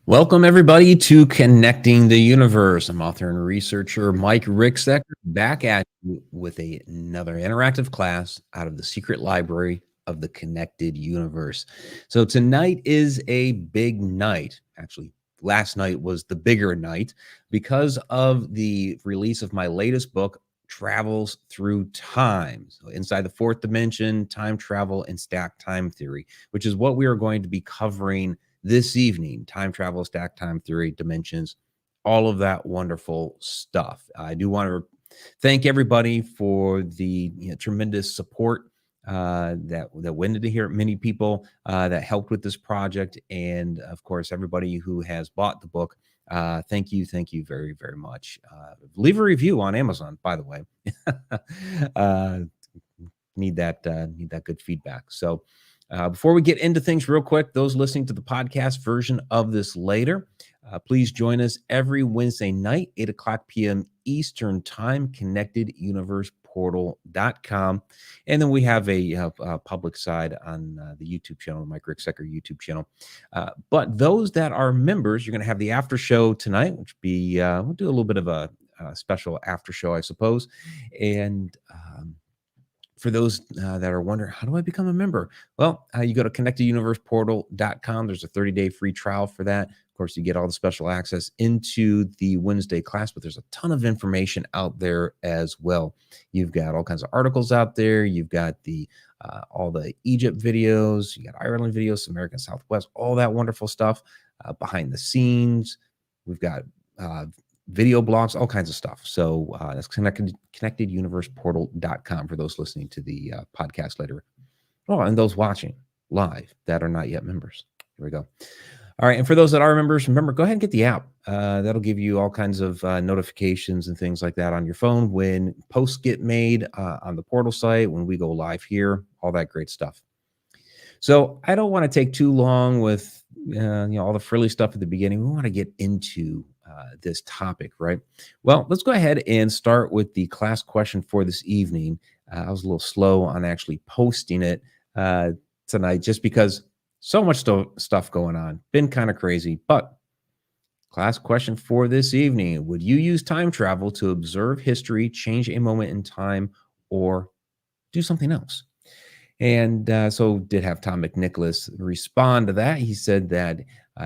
Welcome, everybody, to Connecting the Universe. I'm author and researcher Mike Ricksecker, back at you with another interactive class out of the secret library of the Connected Universe. So, tonight is a big night. Actually, last night was the bigger night because of the release of my latest book, Travels Through Time. So, inside the fourth dimension, time travel, and stacked time theory, which is what we are going to be covering this evening. Time travel, stack time theory, dimensions, all of that wonderful stuff. I do want to thank everybody for the tremendous support that went into here. Many people that helped with this project, and of course, everybody who has bought the book. Thank you very, very much. Leave a review on Amazon, by the way. uh, need that good feedback. So before we get into things real quick, those listening to the podcast version of this later, please join us every Wednesday night, 8 o'clock p.m. Eastern Time, connecteduniverseportal.com. And then we have a public side on the YouTube channel, the Mike Ricksecker YouTube channel. But those that are members, you're going to have the after show tonight, which be, we'll do a little bit of a special after show, I suppose. And for those that are wondering, how do I become a member? Well, you go to connecteduniverseportal.com. There's a 30-day free trial for that. Of course, you get all the special access into the Wednesday class, but there's a ton of information out there as well. You've got all kinds of articles out there. You've got the all the Egypt videos. You got Ireland videos, American Southwest, all that wonderful stuff behind the scenes. We've got video blogs, all kinds of stuff. So that's connecteduniverseportal.com for those listening to the podcast later. Oh, and those watching live that are not yet members. Here we go. All right. And for those that are members, remember, go ahead and get the app. That'll give you all kinds of notifications and things like that on your phone when posts get made on the portal site, when we go live here, all that great stuff. So I don't want to take too long with all the frilly stuff at the beginning. We want to get into this topic, right? Well, let's go ahead and start with the class question for this evening. I was a little slow on actually posting it tonight just because so much stuff going on. Been kind of crazy, but class question for this evening: would you use time travel to observe history, change a moment in time, or do something else? And so did have Tom McNicholas respond to that. He said that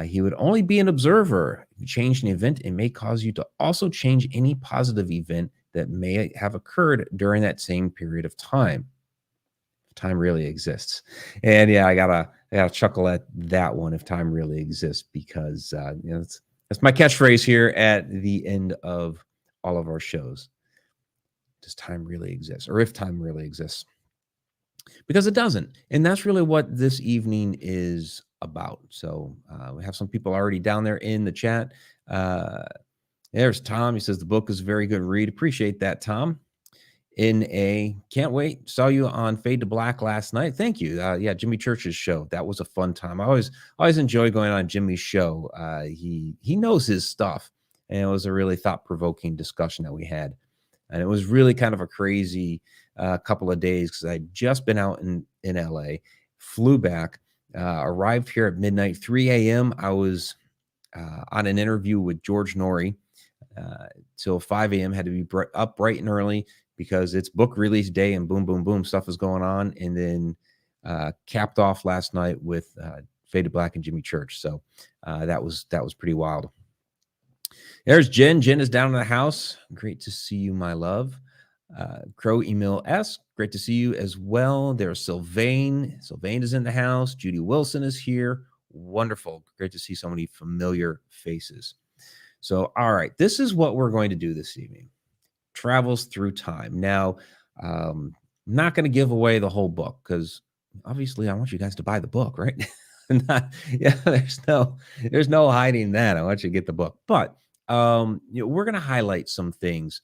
he would only be an observer. If you change an event, it may cause you to also change any positive event that may have occurred during that same period of time. If time really exists. And yeah, I gotta chuckle at that one, if time really exists, because that's my catchphrase here at the end of all of our shows. Does time really exist? Or if time really exists? Because it doesn't. And that's really what this evening is about. So we have some people already down there in the chat. There's Tom. He says the book is a very good read. Appreciate that, Tom. Can't wait. Saw you on Fade to Black last night. Thank you. Yeah, Jimmy Church's show. That was a fun time. I always enjoy going on Jimmy's show. He knows his stuff, and it was a really thought-provoking discussion that we had. And it was really kind of a crazy couple of days because I'd just been out in LA, flew back, arrived here at midnight, 3 a.m. I was on an interview with George Norrie till 5 a.m. Had to be up bright and early because it's book release day and boom, boom, boom, stuff is going on. And then capped off last night with Fade to Black and Jimmy Church. So that was pretty wild. There's Jen. Jen is down in the house. Great to see you, my love. Crow Emil S. Great to see you as well. There's Sylvain. Sylvain is in the house. Judy Wilson is here. Wonderful. Great to see so many familiar faces. So, all right, this is what we're going to do this evening. Travels Through Time. Now, I'm not going to give away the whole book because obviously I want you guys to buy the book, right? There's no hiding that. I want you to get the book. But we're going to highlight some things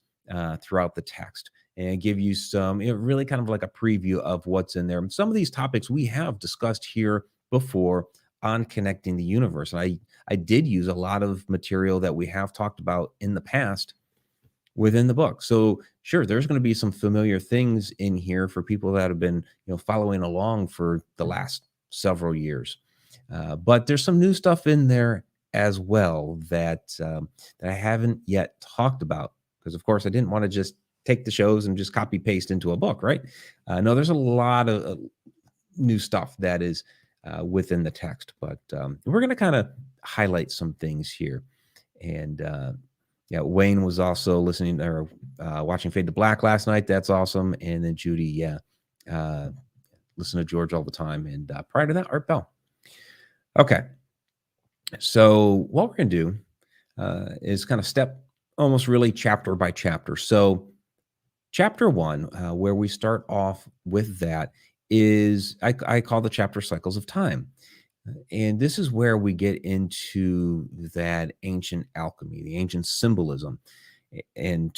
throughout the text and give you some really kind of like a preview of what's in there. Some of these topics we have discussed here before on Connecting the Universe. And I did use a lot of material that we have talked about in the past within the book. So sure, there's going to be some familiar things in here for people that have been following along for the last several years. But there's some new stuff in there as well that I haven't yet talked about, because of course I didn't want to just take the shows and just copy paste into a book, right? No, there's a lot of new stuff that is within the text, but we're going to kind of highlight some things here. And yeah, Wayne was also listening or watching Fade to Black last night. That's awesome. And then Judy, yeah, listen to George all the time. And prior to that, Art Bell. Okay. So what we're going to do is kind of step almost really chapter by chapter. So chapter 1, where we start off with that, is I call the chapter Cycles of Time. And this is where we get into that ancient alchemy, the ancient symbolism, and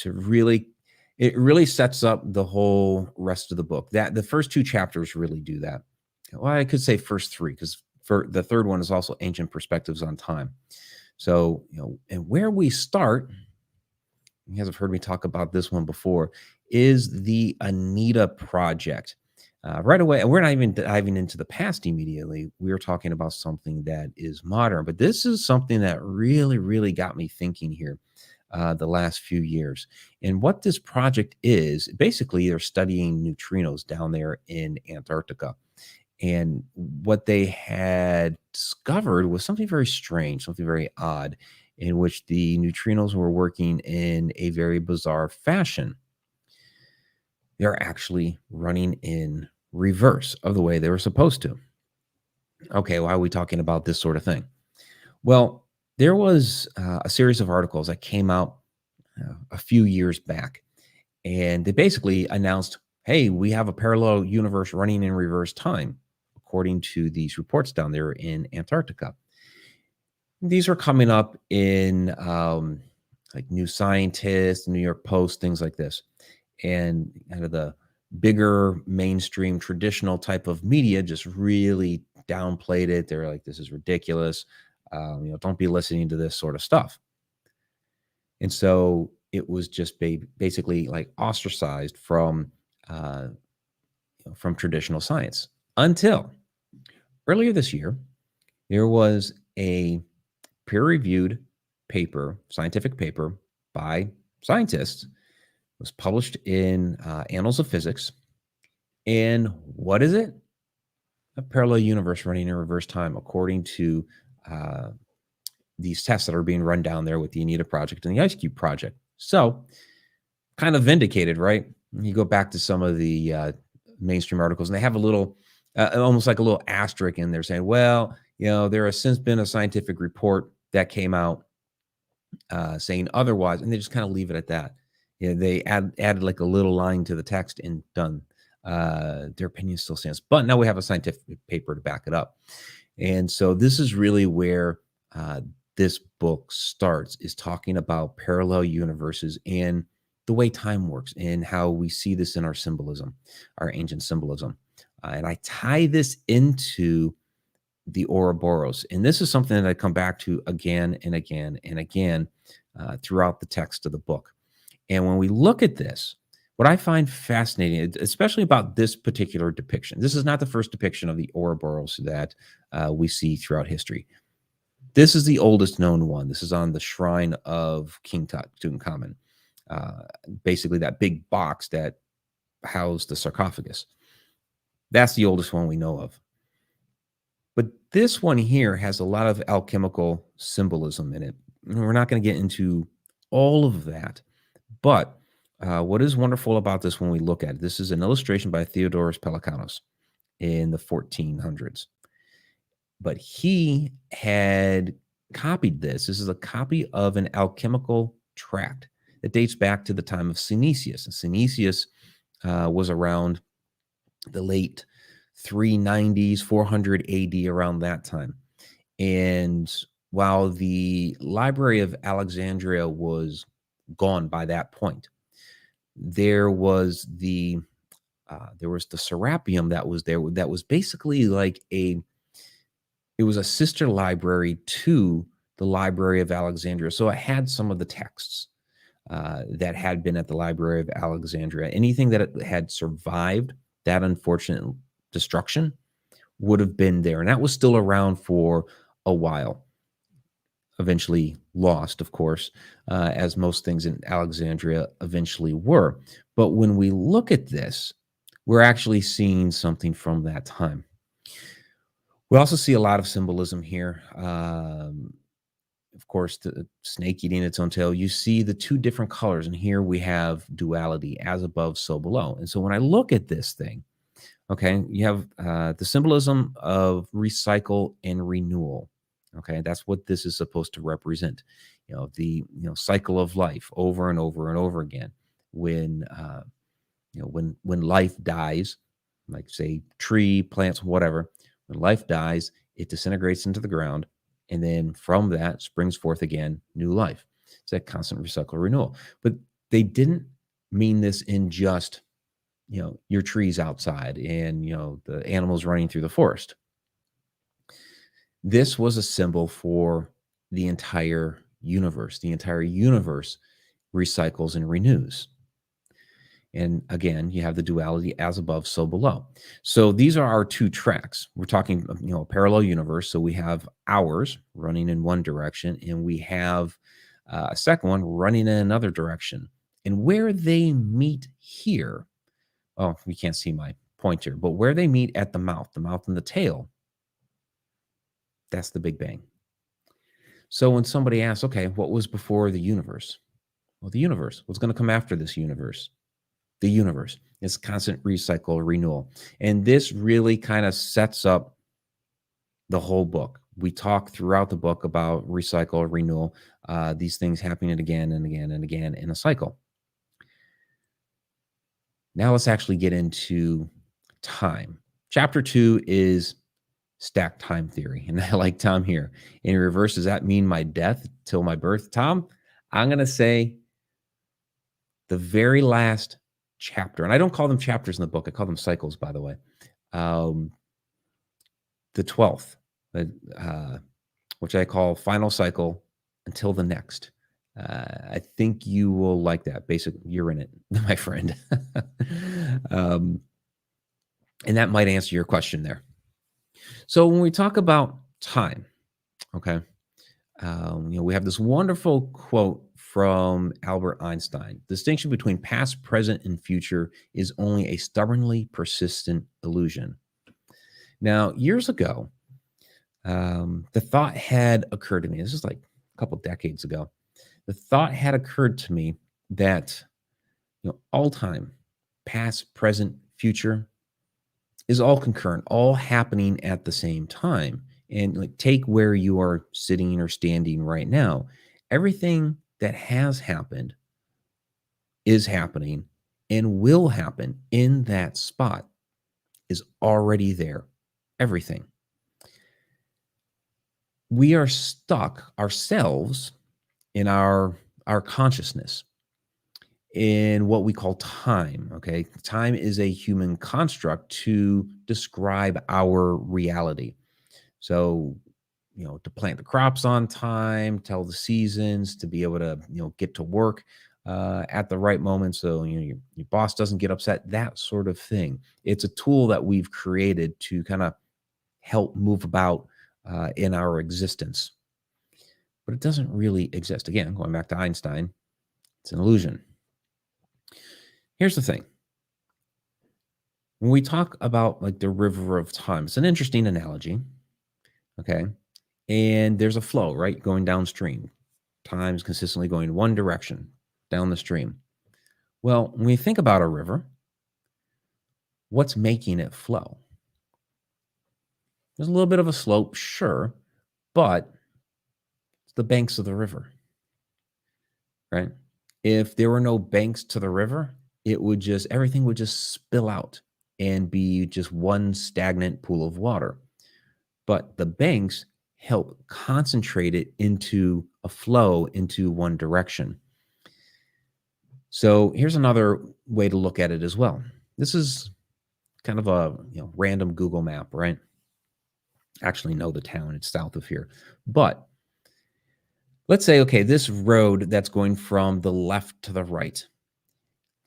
it really sets up the whole rest of the book. That the first 2 chapters really do that. Well, I could say first 3, because for the third one is also ancient perspectives on time. So, and where we start, you guys have heard me talk about this one before, is the Anita Project. Right away, and we're not even diving into the past immediately. We're talking about something that is modern, but this is something that really, really got me thinking here the last few years. And what this project is, basically, they're studying neutrinos down there in Antarctica. And what they had discovered was something very strange, something very odd, in which the neutrinos were working in a very bizarre fashion. They're actually running in reverse of the way they were supposed to. Okay, why are we talking about this sort of thing? Well, there was a series of articles that came out a few years back, and they basically announced, hey, we have a parallel universe running in reverse time, according to these reports down there in Antarctica. These are coming up in like New Scientist, New York Post, things like this. And kind of the bigger mainstream traditional type of media just really downplayed it. They're like, this is ridiculous. Don't be listening to this sort of stuff. And so it was just basically like ostracized from traditional science, until earlier this year, there was a peer-reviewed paper, scientific paper by scientists, was published in Annals of Physics. And what is it? A parallel universe running in reverse time, according to these tests that are being run down there with the Anita Project and the Ice Cube Project. So kind of vindicated, right? You go back to some of the mainstream articles, and they have a little, almost like a little asterisk in there saying, well, there has since been a scientific report that came out saying otherwise, and they just kind of leave it at that. They added like a little line to the text and done. Their opinion still stands, but now we have a scientific paper to back it up. And so this is really where this book starts, is talking about parallel universes and the way time works and how we see this in our symbolism, our ancient symbolism. And I tie this into the Ouroboros. And this is something that I come back to again and again and again throughout the text of the book. And when we look at this, what I find fascinating, especially about this particular depiction, this is not the first depiction of the Ouroboros that we see throughout history. This is the oldest known one. This is on the shrine of King Tutankhamun, basically that big box that housed the sarcophagus. That's the oldest one we know of. But this one here has a lot of alchemical symbolism in it. We're not going to get into all of that. But what is wonderful about this when we look at it, this is an illustration by Theodorus Pelecanos in the 1400s. But he had copied this. This is a copy of an alchemical tract that dates back to the time of Synesius. And Synesius was around the late 390s, 400 AD, around that time. And while the Library of Alexandria was gone by that point, there was the Serapeum that was there, that was basically like it was a sister library to the Library of Alexandria. So it had some of the texts that had been at the Library of Alexandria. Anything that had survived that unfortunate destruction would have been there, and that was still around for a while. eventually lost, of course, as most things in Alexandria eventually were. But when we look at this, we're actually seeing something from that time. We also see a lot of symbolism here. Of course, the snake eating its own tail. You see the two different colors, and here we have duality, as above, so below. And so when I look at this thing, okay, you have the symbolism of recycle and renewal. Okay, that's what this is supposed to represent. The cycle of life over and over and over again. When when life dies, like say tree, plants, whatever, when life dies, it disintegrates into the ground, and then from that springs forth again new life. It's that constant recycle renewal. But they didn't mean this in just your trees outside and the animals running through the forest. This was a symbol for the entire universe. The entire universe recycles and renews. And again, you have the duality, as above, so below. So these are our two tracks. We're talking, a parallel universe. So we have ours running in one direction, and we have a second one running in another direction. And where they meet here, oh, you can't see my pointer, but where they meet at the mouth and the tail, that's the Big Bang. So when somebody asks, okay, what was before the universe? Well, the universe. What's going to come after this universe? The universe. It's constant recycle, renewal. And this really kind of sets up the whole book. We talk throughout the book about recycle, renewal, these things happening again and again and again in a cycle. Now let's actually get into time. Chapter 2 is stacked time theory. And I like Tom here. In reverse, does that mean my death till my birth? Tom, I'm going to say the very last chapter, and I don't call them chapters in the book, I call them cycles, by the way. The 12th, which I call final cycle until the next. I think you will like that. Basically, you're in it, my friend. And that might answer your question there. So when we talk about time, okay, we have this wonderful quote from Albert Einstein. The distinction between past, present, and future is only a stubbornly persistent illusion. Now, years ago, the thought had occurred to me. This is like a couple decades ago. The thought had occurred to me that all time, past, present, future, is all concurrent, all happening at the same time. And like, take where you are sitting or standing right now. Everything that has happened is happening and will happen in that spot is already there. Everything. We are stuck ourselves in our consciousness in what we call time. Okay. Time is a human construct to describe our reality. So, to plant the crops on time, tell the seasons, to be able to, get to work at the right moment. So, your boss doesn't get upset, that sort of thing. It's a tool that we've created to kind of help move about in our existence. But it doesn't really exist. Again, going back to Einstein, it's an illusion. Here's the thing. When we talk about like the river of time, it's an interesting analogy. Okay. And there's a flow, right? Going downstream. Time's consistently going one direction down the stream. Well, when we think about a river, what's making it flow? There's a little bit of a slope, sure, but it's the banks of the river, right? If there were no banks to the river, everything would just spill out and be just one stagnant pool of water. But the banks help concentrate it into a flow into one direction. So here's another way to look at it as well. This is kind of a random Google map, right? Actually know the town, it's south of here. But let's say, okay, this road that's going from the left to the right.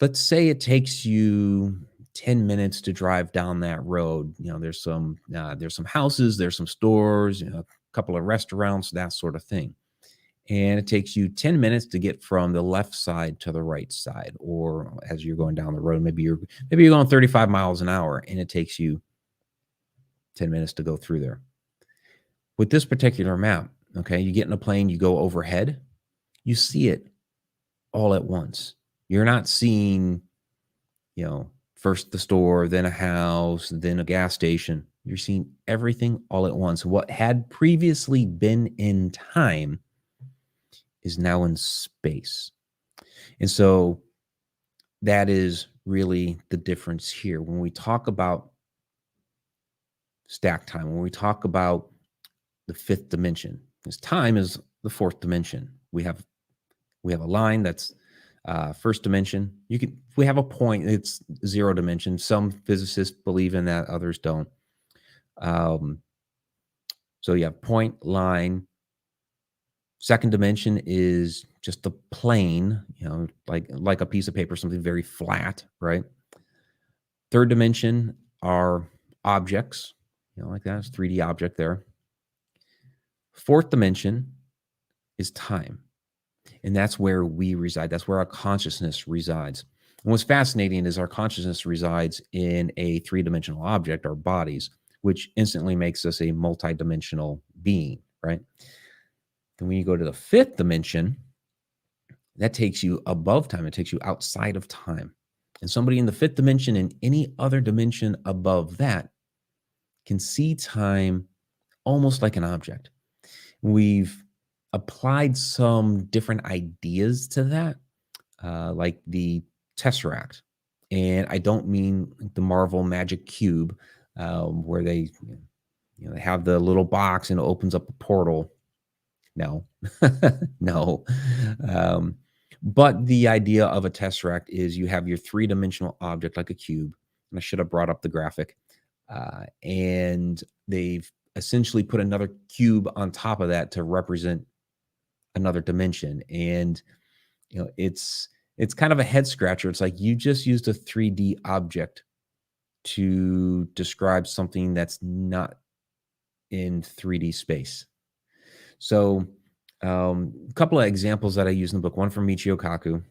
Let's say it takes you 10 minutes to drive down that road. There's some houses, there's some stores, a couple of restaurants, that sort of thing. and it takes you 10 minutes to get from the left side to the right side. Or as you're going down the road, maybe you're going 35 miles an hour, and it takes you 10 minutes to go through there. With this particular map, okay, you get in a plane, you go overhead, you see it all at once. You're not seeing, first the store, then a house, then a gas station. You're seeing everything all at once. What had previously been in time is now in space. And so that is really the difference here. When we talk about stack time, when we talk about the fifth dimension, because time is the fourth dimension. We have a line that's first dimension. We have a point, it's zero dimension. Some physicists believe in that, others don't. So you have point, line. Second dimension is just a plane, like a piece of paper, something very flat, right? Third dimension are objects, like that. It's 3D object there. Fourth dimension is time. And that's where we reside. That's where our consciousness resides. And what's fascinating is our consciousness resides in a three-dimensional object, our bodies, which instantly makes us a multidimensional being, right? Then when you go to the fifth dimension, that takes you above time. It takes you outside of time. And somebody in the fifth dimension and any other dimension above that can see time almost like an object. We've applied some different ideas to that, like the Tesseract. And I don't mean the Marvel Magic Cube, where they have the little box and it opens up a portal. No, no. But the idea of a Tesseract is you have your three-dimensional object like a cube. And I should have brought up the graphic. And they've essentially put another cube on top of that to represent another dimension. And it's kind of a head scratcher. It's like you just used a 3D object to describe something that's not in 3D space. So a couple of examples that I use in the book, one from Michio Kaku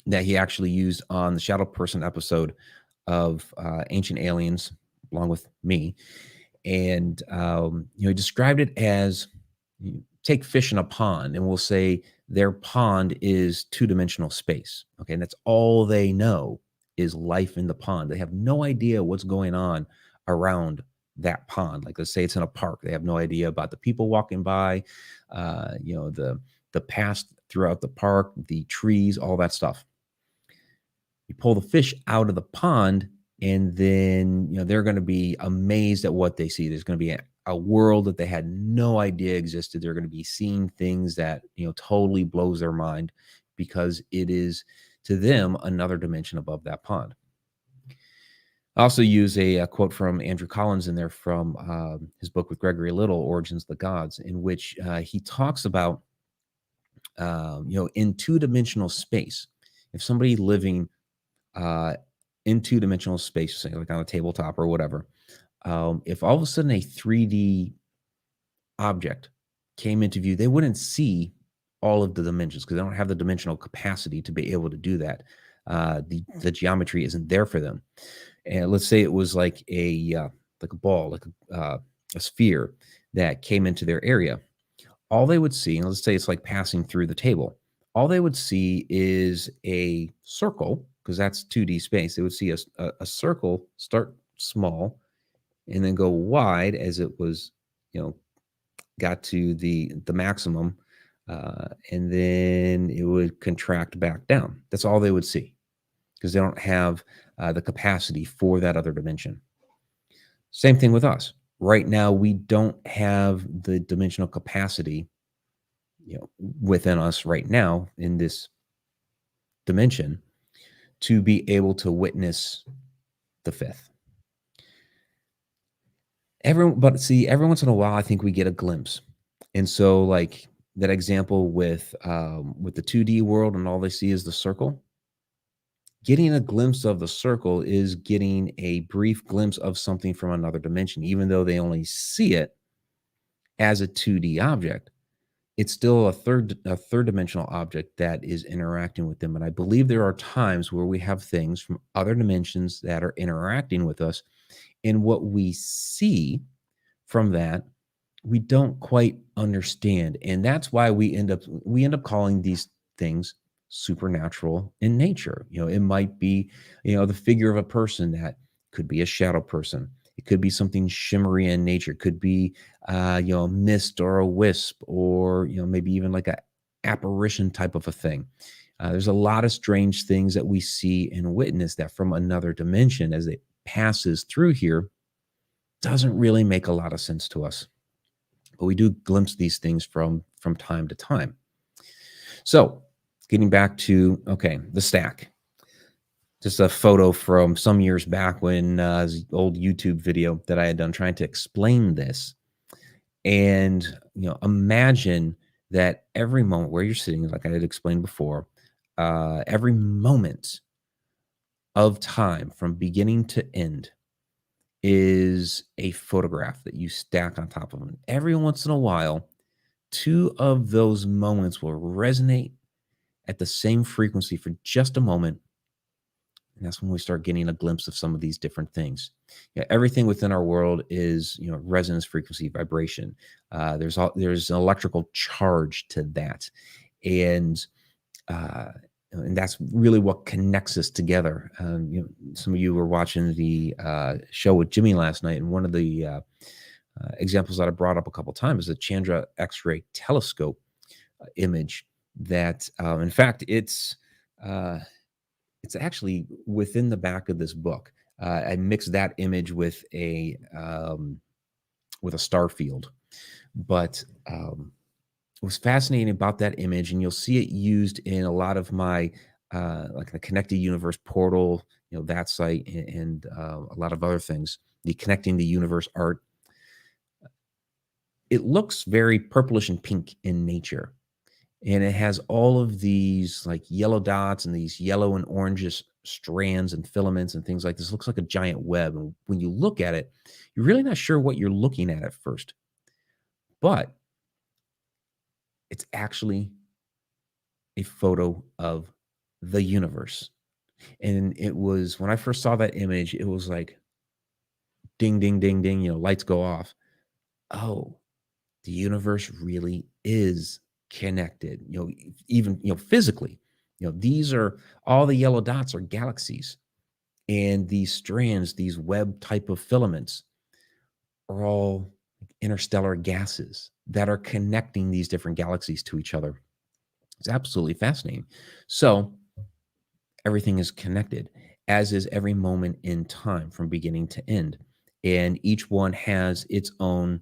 that he actually used on the Shadow Person episode of Ancient Aliens, along with me. And he described it as, take fish in a pond, and we'll say their pond is two-dimensional space. Okay, and that's all they know is life in the pond. They have no idea what's going on around that pond. Like, let's say it's in a park. They have no idea about the people walking by, the past throughout the park, the trees, all that stuff. You pull the fish out of the pond, and then they're going to be amazed at what they see. There's going to be a world that they had no idea existed. They're going to be seeing things that totally blows their mind, because it is to them another dimension above that pond. I also use a quote from Andrew Collins in there from his book with Gregory Little, Origins of the Gods, in which he talks about in two-dimensional space, if somebody living in two-dimensional space, say like on a tabletop or whatever, if all of a sudden a 3D object came into view, they wouldn't see all of the dimensions because they don't have the dimensional capacity to be able to do that. The geometry isn't there for them. And let's say it was like a ball, like a sphere that came into their area. All they would see, and let's say it's like passing through the table, all they would see is a circle, because that's 2D space. They would see a circle start small and then go wide as it was, got to the maximum, and then it would contract back down. That's all they would see, because they don't have the capacity for that other dimension. Same thing with us. Right now, we don't have the dimensional capacity, within us right now in this dimension to be able to witness the fifth. Every once in a while, I think we get a glimpse. And so like that example with the 2D world and all they see is the circle, getting a glimpse of the circle is getting a brief glimpse of something from another dimension, even though they only see it as a 2D object. it's still a third dimensional object that is interacting with them. And I believe there are times where we have things from other dimensions that are interacting with us, and what we see from that we don't quite understand, and that's why we end up calling these things supernatural in nature. It might be the figure of a person that could be a shadow person. It could be something shimmery in nature. It could be a mist or a wisp, or maybe even like a apparition type of a thing. There's a lot of strange things that we see and witness that from another dimension, as it passes through here, doesn't really make a lot of sense to us, but we do glimpse these things from time to time. So getting back to, okay, the stack. Just a photo from some years back when old YouTube video that I had done trying to explain this. And, imagine that every moment where you're sitting, like I had explained before, every moment of time from beginning to end is a photograph that you stack on top of them. Every once in a while, two of those moments will resonate at the same frequency for just a moment. And that's when we start getting a glimpse of some of these different things. Everything within our world is, resonance, frequency, vibration. There's an electrical charge to that, and that's really what connects us together. Some of you were watching the show with Jimmy last night, and one of the examples that I brought up a couple times is the Chandra X-ray telescope image. That, in fact, it's actually within the back of this book. I mixed that image with a star field, but what was fascinating about that image, and you'll see it used in a lot of my like the Connected Universe portal, that site, and a lot of other things, the Connecting the Universe art. It looks very purplish and pink in nature, and it has all of these like yellow dots and these yellow and orangish strands and filaments and things like this. It looks like a giant web, and when you look at it, you're really not sure what you're looking at first, but it's actually a photo of the universe. And it was, when I first saw that image, it was like ding, ding, ding, ding, lights go off. Oh, the universe really is connected, even, physically. These are, all the yellow dots are galaxies. And these strands, these web type of filaments, are all interstellar gases that are connecting these different galaxies to each other. It's absolutely fascinating. So everything is connected, as is every moment in time from beginning to end. And each one has its own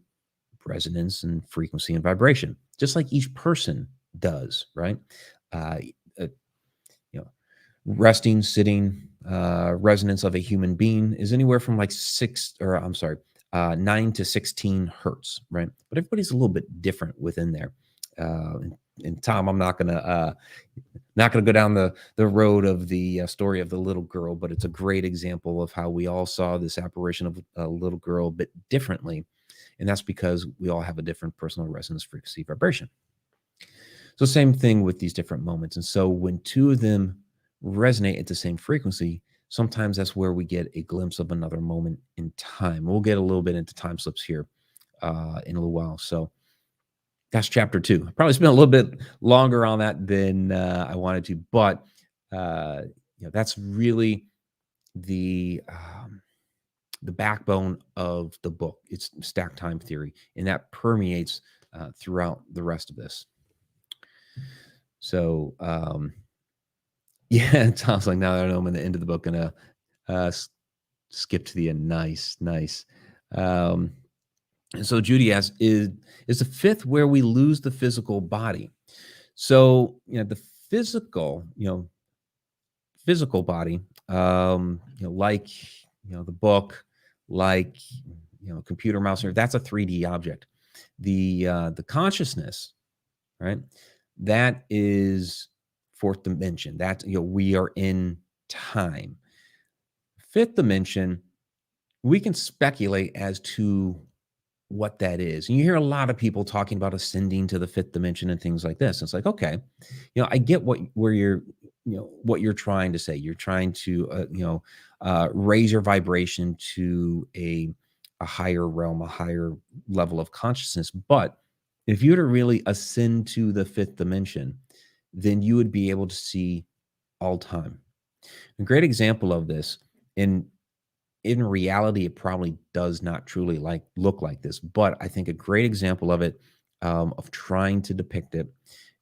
resonance and frequency and vibration, just like each person does, right? Uh, uh, resting, sitting, resonance of a human being is anywhere from like 9 to 16 hertz, right? But everybody's a little bit different within there. And Tom, I'm not gonna go down the road of the story of the little girl, but it's a great example of how we all saw this apparition of a little girl a bit differently, and that's because we all have a different personal resonance, frequency, vibration. So same thing with these different moments, and so when two of them resonate at the same frequency, sometimes that's where we get a glimpse of another moment in time. We'll get a little bit into time slips here in a little while. So that's chapter 2. I probably spent a little bit longer on that than I wanted to, but that's really the backbone of the book. It's stack time theory, and that permeates throughout the rest of this. So yeah, it sounds like now that I know I'm in the end of the book, gonna skip to the end. Nice. And so Judy asks, is the fifth where we lose the physical body? So, the physical body, like, the book, like, computer mouse, that's a 3D object. The consciousness, right? That is fourth dimension. That, we are in time. Fifth dimension, we can speculate as to what that is. And you hear a lot of people talking about ascending to the fifth dimension and things like this. It's like, okay, I get where you're, what you're trying to say. You're trying to, raise your vibration to a higher realm, a higher level of consciousness. But if you were to really ascend to the fifth dimension, then you would be able to see all time. A great example of this, in reality, it probably does not truly look like this, but I think a great example of it, of trying to depict it,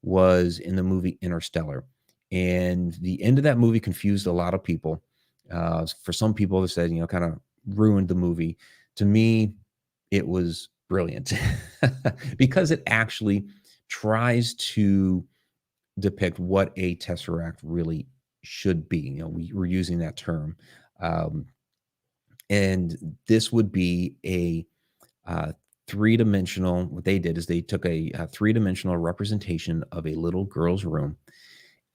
was in the movie Interstellar. And the end of that movie confused a lot of people. For some people, they said, kind of ruined the movie. To me, it was brilliant because it actually tries to depict what a tesseract really should be. We're using that term. And this would be a three-dimensional. What they did is they took a three-dimensional representation of a little girl's room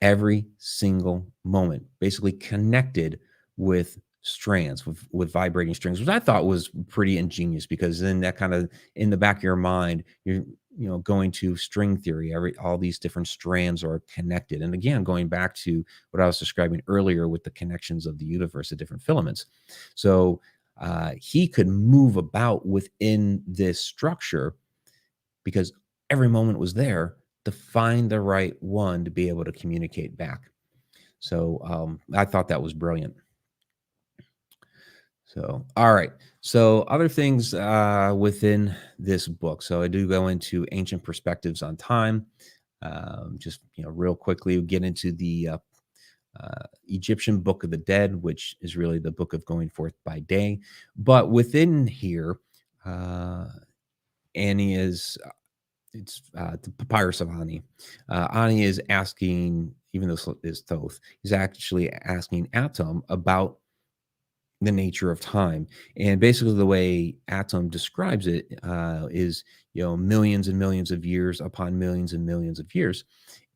every single moment, basically connected with strands, with vibrating strings, which I thought was pretty ingenious, because then that kind of, in the back of your mind, you're going to string theory. All these different strands are connected. And again, going back to what I was describing earlier with the connections of the universe, the different filaments. So he could move about within this structure because every moment was there to find the right one to be able to communicate back. So I thought that was brilliant. So, all right. So other things within this book. So I do go into ancient perspectives on time. Just, real quickly, we get into the Egyptian Book of the Dead, which is really the book of going forth by day. But within here, Annie is, it's the Papyrus of Ani. Ani is asking, even though it's Thoth, he's actually asking Atom about the nature of time. And basically the way Atom describes it is, millions and millions of years upon millions and millions of years.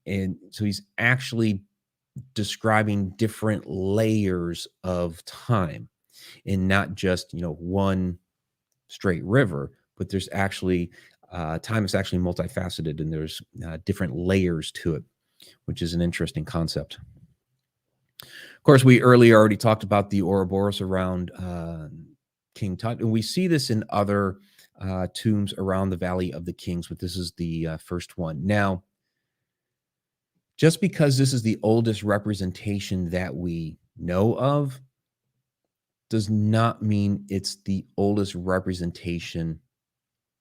And so he's actually describing different layers of time, and not just, one straight river, but there's actually time is actually multifaceted, and there's different layers to it, which is an interesting concept. Of course, we earlier already talked about the Ouroboros around King Tut, and we see this in other tombs around the Valley of the Kings, but this is the first one. Now, just because this is the oldest representation that we know of does not mean it's the oldest representation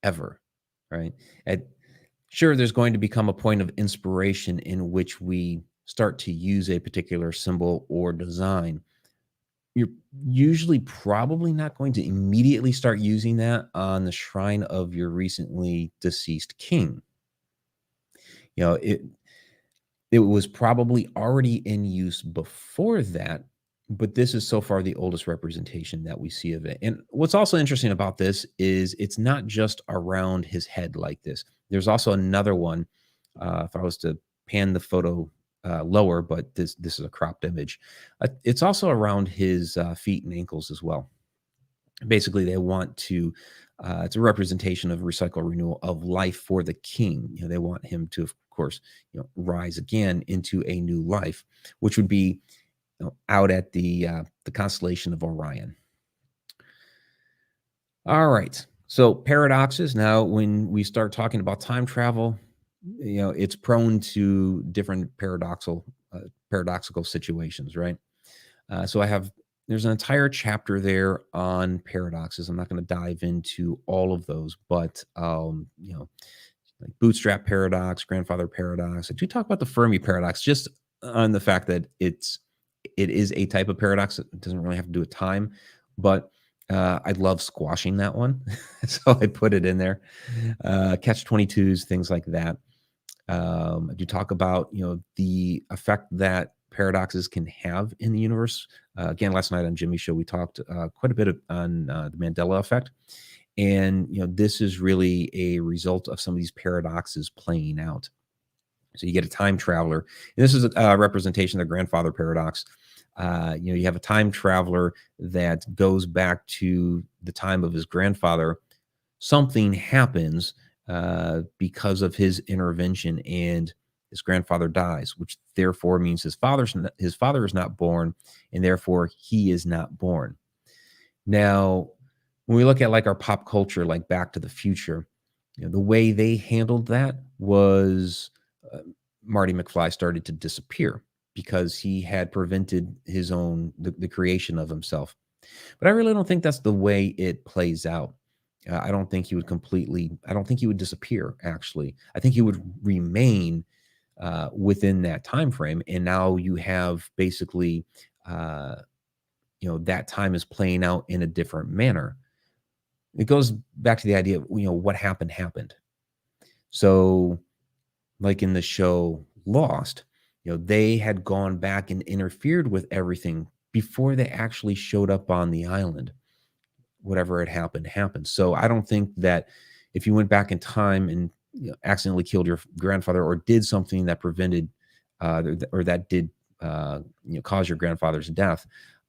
ever, right? Sure, there's going to become a point of inspiration in which we start to use a particular symbol or design. You're usually probably not going to immediately start using that on the shrine of your recently deceased king. It was probably already in use before that, but this is so far the oldest representation that we see of it. And what's also interesting about this is it's not just around his head like this. There's also another one. If I was to pan the photo lower, but this is a cropped image. It's also around his feet and ankles as well. Basically, they want to, it's a representation of recycle renewal of life for the king. They want him to, of course, rise again into a new life, which would be out at the constellation of Orion. All right. So paradoxes. Now, when we start talking about time travel, it's prone to different paradoxical situations, right? So there's an entire chapter there on paradoxes. I'm not going to dive into all of those, but like bootstrap paradox, grandfather paradox. I do talk about the Fermi paradox, just on the fact that it is a type of paradox. It doesn't really have to do with time, but I love squashing that one, so I put it in there. Catch-22s, things like that. I do talk about the effect that paradoxes can have in the universe. Again, last night on Jimmy's show, we talked quite a bit on the Mandela effect, and this is really a result of some of these paradoxes playing out. So you get a time traveler, and this is a representation of the grandfather paradox. You have a time traveler that goes back to the time of his grandfather something happens because of his intervention, and his grandfather dies, which therefore means his father is not born, and therefore he is not born. Now, when we look at like our pop culture, like Back to the Future, the way they handled that was uh, Marty McFly started to disappear because he had prevented his own the creation of himself. But I really don't think that's the way it plays out. I don't think he would completely. I don't think he would disappear. Actually, I think he would remain within that time frame. And now you have basically, uh, that time is playing out in a different manner. It goes back to the idea of what happened. So, like in the show Lost, they had gone back and interfered with everything before they actually showed up on the island. Whatever had happened. So I don't think that if you went back in time and accidentally killed your grandfather or did something that prevented or that did cause your grandfather's death,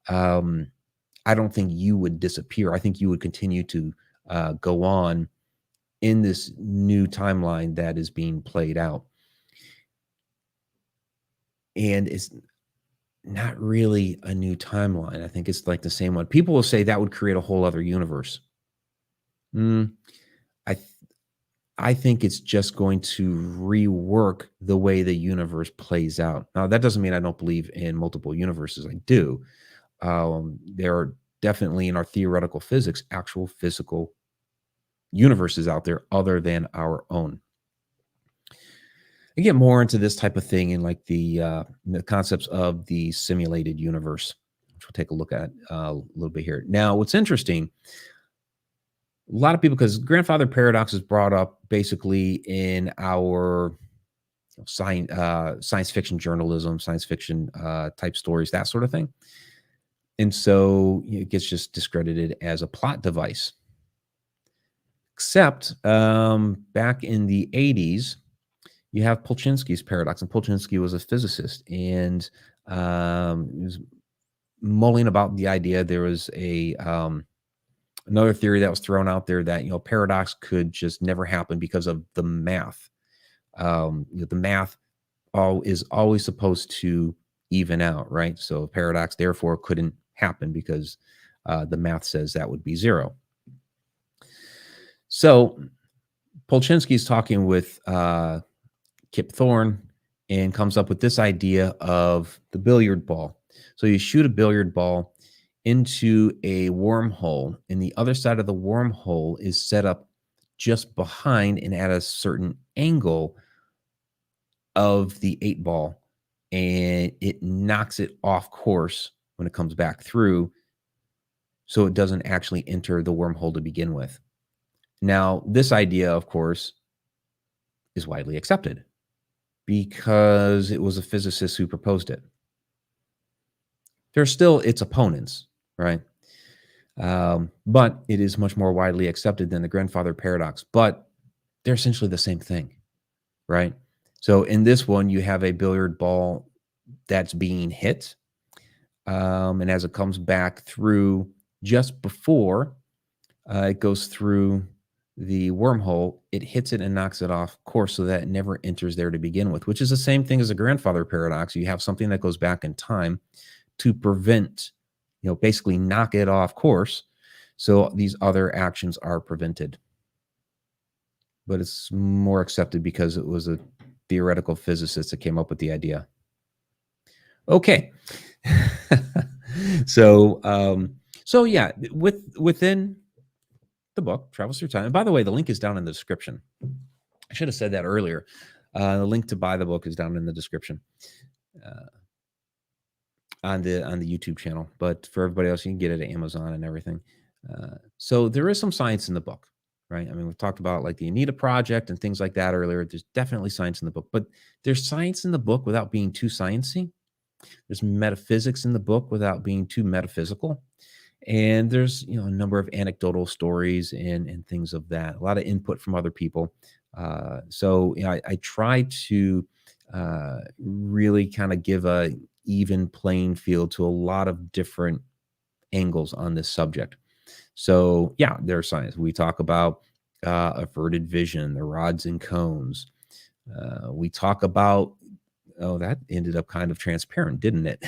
I don't think you would disappear. I think you would continue to go on in this new timeline that is being played out. And it's not really a new timeline. I think it's like the same one. People will say that would create a whole other universe. I I think it's just going to rework the way the universe plays out. Now, that doesn't mean I don't believe in multiple universes. I do. There are definitely in our theoretical physics, actual physical universes out there other than our own. I get more into this type of thing in like the concepts of the simulated universe, which we'll take a look at a little bit here. Now, what's interesting, a lot of people, because grandfather paradox is brought up basically in our science fiction journalism, science fiction type stories, that sort of thing. And so it gets just discredited as a plot device. Except back in the 80s, you have Polchinski's paradox, and Polchinski was a physicist, and he was mulling about the idea. There was a another theory that was thrown out there that paradox could just never happen because of the math. The math is always supposed to even out, right? So paradox therefore couldn't happen because the math says that would be zero. So Polchinski's talking with Kip Thorne and comes up with this idea of the billiard ball. So you shoot a billiard ball into a wormhole, and the other side of the wormhole is set up just behind and at a certain angle of the 8-ball, and it knocks it off course when it comes back through, so it doesn't actually enter the wormhole to begin with. Now, this idea, of course, is widely accepted because it was a physicist who proposed it. There's still its opponents, right? But it is much more widely accepted than the grandfather paradox, but they're essentially the same thing, right? So in this one, you have a billiard ball that's being hit, and as it comes back through just before it goes through the wormhole, it hits it and knocks it off course so that it never enters there to begin with, which is the same thing as a grandfather paradox. You have something that goes back in time to prevent, basically knock it off course, so these other actions are prevented. But it's more accepted because it was a theoretical physicist that came up with the idea. Okay. So yeah, within the book, Travels Through Time. And by the way, the link is down in the description. I should have said that earlier. The link to buy the book is down in the description on the YouTube channel. But for everybody else, you can get it at Amazon and everything. So there is some science in the book, right? I mean, we've talked about like the Anita Project and things like that earlier. There's definitely science in the book, but there's science in the book without being too sciencey. There's metaphysics in the book without being too metaphysical. And there's, a number of anecdotal stories and things of that, a lot of input from other people. So I try to really kind of give a even playing field to a lot of different angles on this subject. So yeah, there's science. We talk about averted vision, the rods and cones. We talk about, oh, that ended up kind of transparent, didn't it?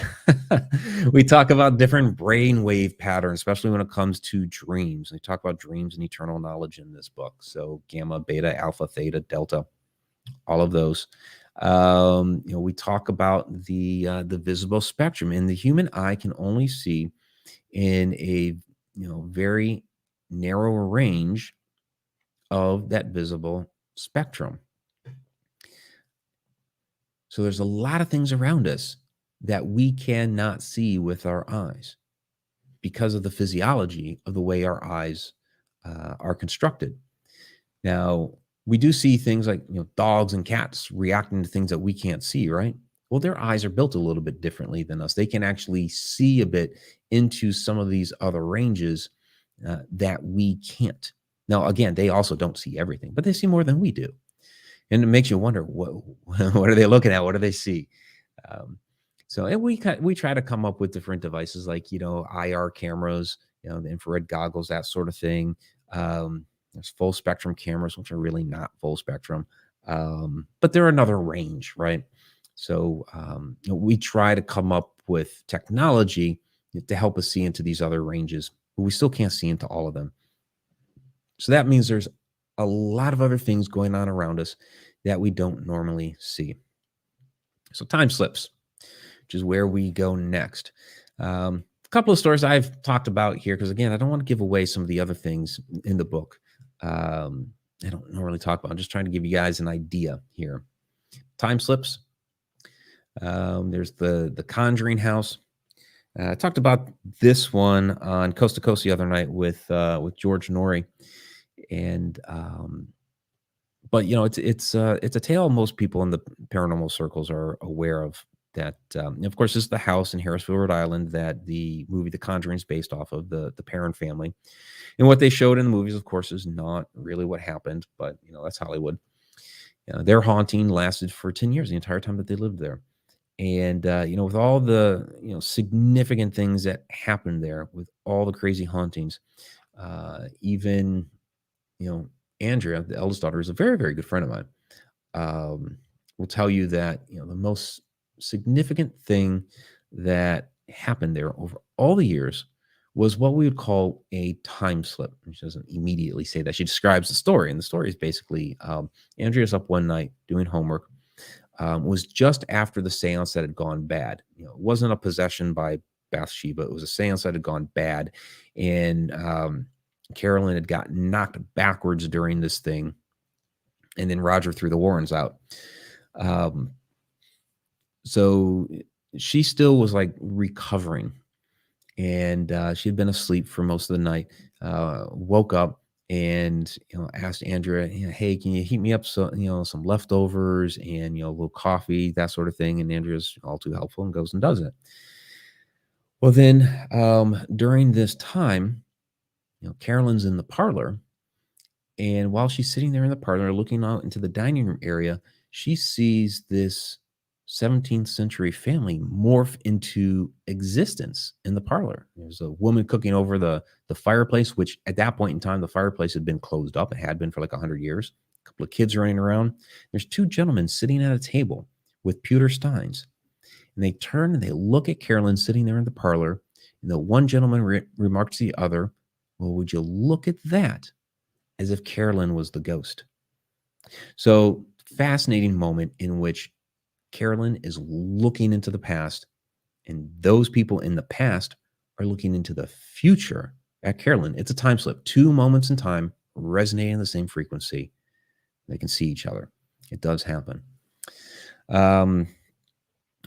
We talk about different brainwave patterns, especially when it comes to dreams. We talk about dreams and eternal knowledge in this book. So gamma, beta, alpha, theta, delta, all of those. We talk about the visible spectrum, and the human eye can only see in a very narrow range of that visible spectrum. So there's a lot of things around us that we cannot see with our eyes because of the physiology of the way our eyes are constructed. Now, we do see things like dogs and cats reacting to things that we can't see, right? Well, their eyes are built a little bit differently than us. They can actually see a bit into some of these other ranges that we can't. Now, again, they also don't see everything, but they see more than we do. And it makes you wonder, what are they looking at? What do they see? And we try to come up with different devices like, IR cameras, the infrared goggles, that sort of thing. There's full spectrum cameras, which are really not full spectrum, but they're another range, right? So we try to come up with technology to help us see into these other ranges, but we still can't see into all of them. So that means there's a lot of other things going on around us that we don't normally see. So time slips, which is where we go next. A couple of stories I've talked about here, because again, I don't want to give away some of the other things in the book. I don't normally talk about. I'm just trying to give you guys an idea here. Time slips. There's the Conjuring House. I talked about this one on Coast to Coast the other night with George Norrie, and but it's a tale most people in the paranormal circles are aware of. That of course, this is the house in Harrisville, Rhode Island, that the movie The Conjuring is based off of, the Perron family. And what they showed in the movies, of course, is not really what happened, but that's Hollywood. Their haunting lasted for 10 years, the entire time that they lived there. And with all the significant things that happened there, with all the crazy hauntings, even Andrea, the eldest daughter, is a very, very good friend of mine. Will tell you that the most significant thing that happened there over all the years was what we would call a time slip. She doesn't immediately say that. She describes the story, and the story is basically Andrea's up one night doing homework. Was just after the seance that had gone bad. It wasn't a possession by Bathsheba. It was a seance that had gone bad, and Carolyn had gotten knocked backwards during this thing, and then Roger threw the Warrens out. So she still was like recovering, and she had been asleep for most of the night. Woke up and asked Andrea, hey, can you heat me up some leftovers and a little coffee, that sort of thing. And Andrea's all too helpful and goes and does it. Well, then during this time, Carolyn's in the parlor, and while she's sitting there in the parlor looking out into the dining room area, she sees this 17th century family morph into existence in the parlor. There's a woman cooking over the fireplace, which at that point in time, the fireplace had been closed up. It had been for like 100 years. A couple of kids running around. There's two gentlemen sitting at a table with pewter steins. And they turn and they look at Carolyn sitting there in the parlor. And the one gentleman remarks to the other, well, would you look at that? As if Carolyn was the ghost. So fascinating moment in which Carolyn is looking into the past, and those people in the past are looking into the future at Carolyn. It's a time slip. Two moments in time resonating the same frequency. They can see each other. It does happen. Of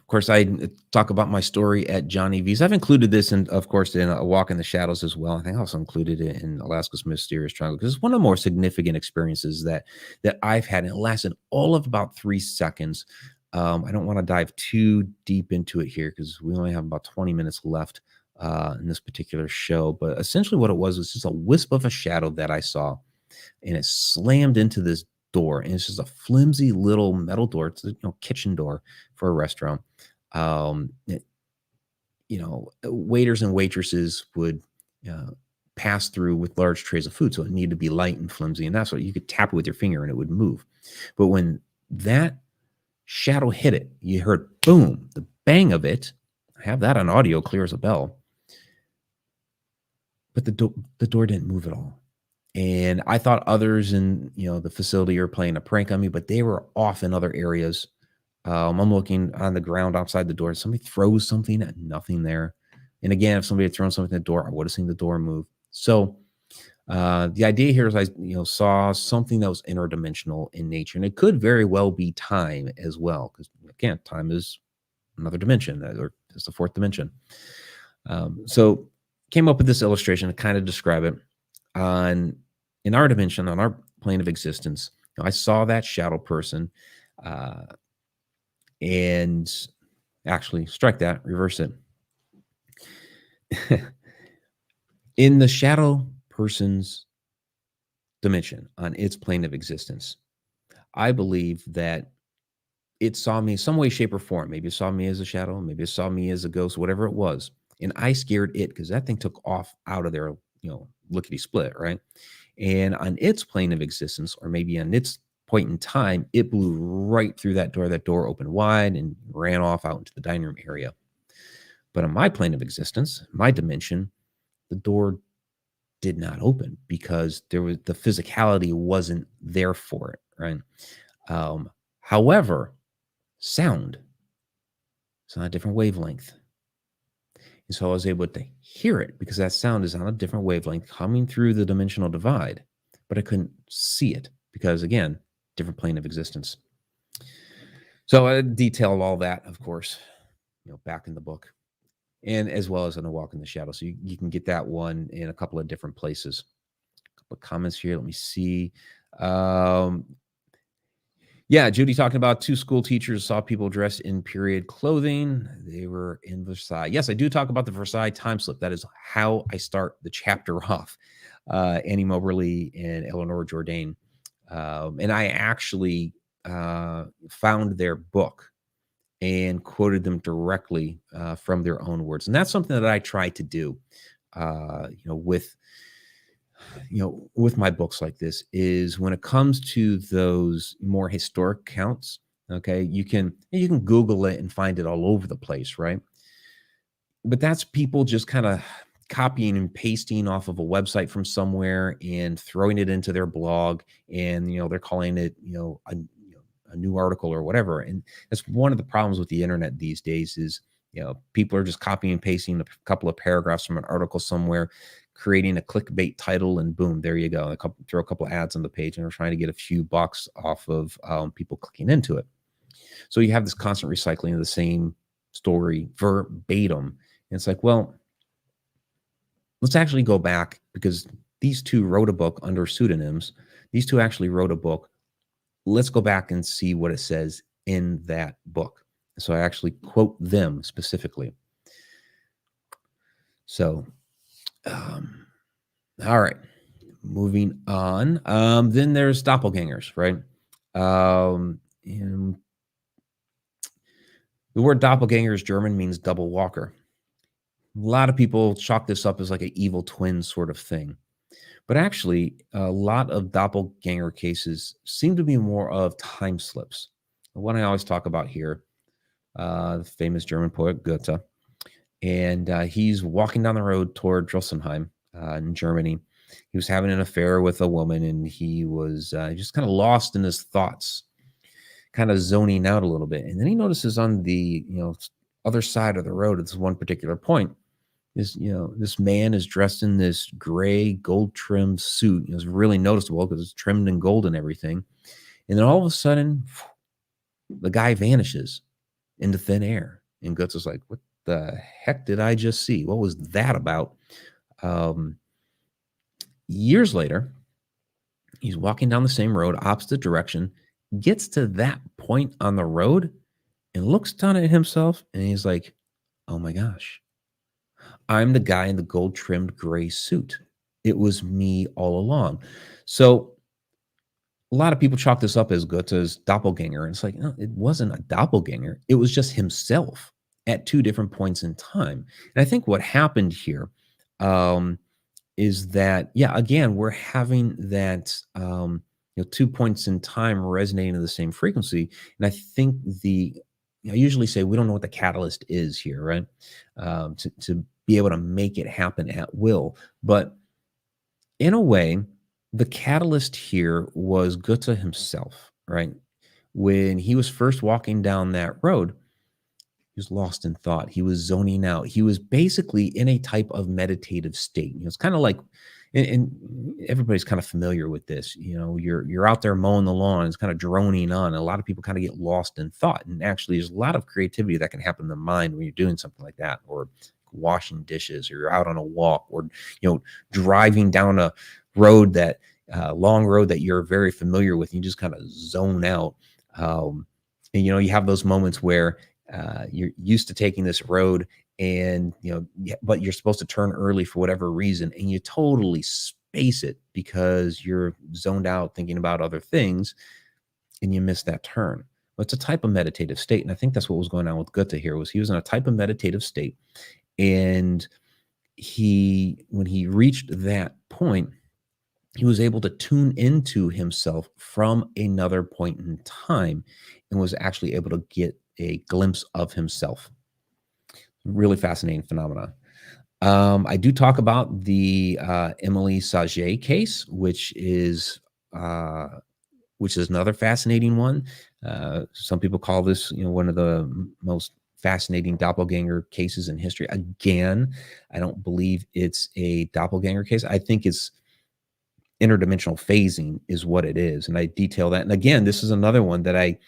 course, I talk about my story at Johnny V's. I've included this, of course, in A Walk in the Shadows as well. I think I also included it in Alaska's Mysterious Triangle, because it's one of the more significant experiences that I've had. And it lasted all of about 3 seconds. I don't want to dive too deep into it here because we only have about 20 minutes left in this particular show. But essentially what it was just a wisp of a shadow that I saw, and it slammed into this door, and it's just a flimsy little metal door. It's a kitchen door for a restaurant. Waiters and waitresses would pass through with large trays of food. So it needed to be light and flimsy. And that's what you could tap it with your finger and it would move. But when that shadow hit it, you heard boom, the bang of it. I have that on audio, clear as a bell. But the door didn't move at all. And I thought others in the facility are playing a prank on me, but they were off in other areas. I'm looking on the ground outside the door. Somebody throws something, nothing there. And again, if somebody had thrown something at the door, I would have seen the door move. So the idea here is I saw something that was interdimensional in nature, and it could very well be time as well, because again, time is another dimension, or it's the fourth dimension. So came up with this illustration to kind of describe it. In our dimension, on our plane of existence, I saw that shadow person, and actually strike that, reverse it. In the shadow person's dimension, on its plane of existence, I believe that it saw me some way, shape, or form. Maybe it saw me as a shadow, maybe it saw me as a ghost, whatever it was. And I scared it because that thing took off out of there, lickety split, right? And on its plane of existence, or maybe on its point in time, it blew right through that door. That door opened wide and ran off out into the dining room area. But on my plane of existence, my dimension, the door did not open because the physicality wasn't there for it, right? However, sound is on a different wavelength. And so I was able to hear it because that sound is on a different wavelength coming through the dimensional divide, but I couldn't see it because, again, different plane of existence. So I detailed all that, of course, back in the book, and as well as in A Walk in the Shadow. So you can get that one in a couple of different places. A couple of comments here. Let me see. Yeah, Judy talking about 2 school teachers saw people dressed in period clothing. They were in Versailles. Yes, I do talk about the Versailles time slip. That is how I start the chapter off. Annie Moberly and Eleanor Jourdain. And I actually found their book and quoted them directly from their own words. And that's something that I try to do, with my books like this, is when it comes to those more historic accounts, okay, you can Google it and find it all over the place, right? But that's people just kind of copying and pasting off of a website from somewhere and throwing it into their blog, and they're calling it a new article or whatever. And that's one of the problems with the internet these days is people are just copying and pasting a couple of paragraphs from an article somewhere, creating a clickbait title, and boom, there you go. Throw a couple of ads on the page, and they're trying to get a few bucks off of people clicking into it. So you have this constant recycling of the same story verbatim. And it's like, well, let's actually go back, because these two wrote a book under pseudonyms. These two actually wrote a book. Let's go back and see what it says in that book. So I actually quote them specifically. So, all right, moving on. Then there's doppelgangers, right? And the word doppelganger is German, means double walker. A lot of people chalk this up as like an evil twin sort of thing. But actually, a lot of doppelganger cases seem to be more of time slips. The one I always talk about here, the famous German poet Goethe, and he's walking down the road toward Drosselheim in Germany. He was having an affair with a woman, and he was just kind of lost in his thoughts, kind of zoning out a little bit. And then he notices on the other side of the road at this one particular point, this man is dressed in this gray gold trimmed suit. It's really noticeable because it's trimmed in gold and everything. And then all of a sudden, the guy vanishes into thin air. And Goetze's like, what the heck did I just see? What was that about? Years later, he's walking down the same road, opposite direction, gets to that point on the road and looks down at himself. And he's like, oh my gosh, I'm the guy in the gold trimmed gray suit. It was me all along. So a lot of people chalk this up as Goethe's doppelganger. And it's like, no, it wasn't a doppelganger. It was just himself at two different points in time. And I think what happened here is that, yeah, again, we're having that, 2 points in time resonating to the same frequency. And I think I usually say we don't know what the catalyst is here, right? To be able to make it happen at will. But in a way, the catalyst here was Goethe himself, right? When he was first walking down that road, he was lost in thought. He was zoning out. He was basically in a type of meditative state. It's kind of like, and everybody's kind of familiar with this. You're out there mowing the lawn. It's kind of droning on. And a lot of people kind of get lost in thought. And actually, there's a lot of creativity that can happen in the mind when you're doing something like that, or washing dishes, or you're out on a walk, or driving down a road long road that you're very familiar with. You just kind of zone out. And you have those moments where you're used to taking this road, and but you're supposed to turn early for whatever reason, and you totally space it because you're zoned out thinking about other things, and you miss that turn. Well, it's a type of meditative state, and I think that's what was going on with Goethe here. Was he was in a type of meditative state, and when he reached that point, he was able to tune into himself from another point in time, and was actually able to get a glimpse of himself. Really fascinating phenomenon. I do talk about the Emily Saget case, which is another fascinating one. Some people call this, one of the most fascinating doppelganger cases in history. Again, I don't believe it's a doppelganger case. I think it's interdimensional phasing is what it is, and I detail that. And again, this is another one that I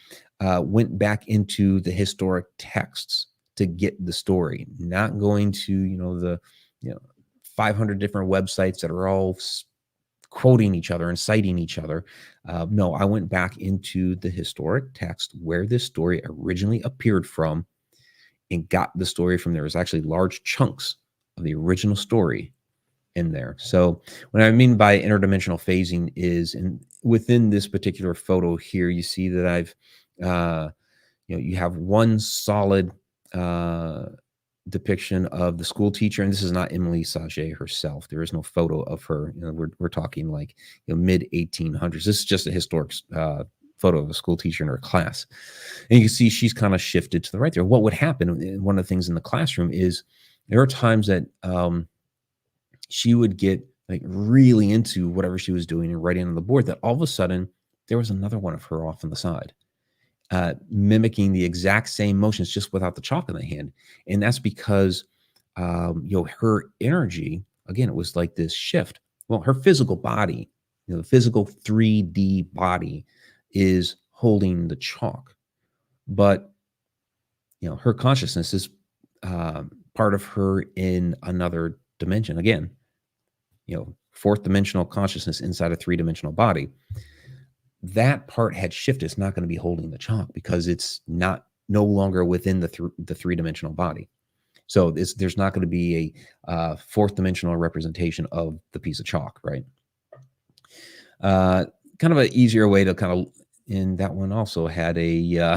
went back into the historic texts to get the story, not going to the 500 different websites that are all quoting each other and citing each other. No, I went back into the historic text where this story originally appeared from, and got the story from there. There's actually large chunks of the original story in there. So what I mean by interdimensional phasing is, within this particular photo here, you see that I've you have one solid depiction of the school teacher, and this is not Emily Saget herself. There is no photo of her. We're talking like mid 1800s. This is just a historic photo of a school teacher in her class, and you can see she's kind of shifted to the right there. What would happen? One of the things in the classroom is there are times that she would get like really into whatever she was doing and writing on the board, that all of a sudden there was another one of her off on the side, mimicking the exact same motions, just without the chalk in the hand. And that's because, her energy, again, it was like this shift. Well, her physical body, the physical 3D body is holding the chalk, but, her consciousness is part of her in another dimension. Again, fourth dimensional consciousness inside a three-dimensional body. That part had shifted. It's not going to be holding the chalk because it's no longer within the three-dimensional body. So there's not going to be a fourth dimensional representation of the piece of chalk, right? Kind of an easier way to and that one also had a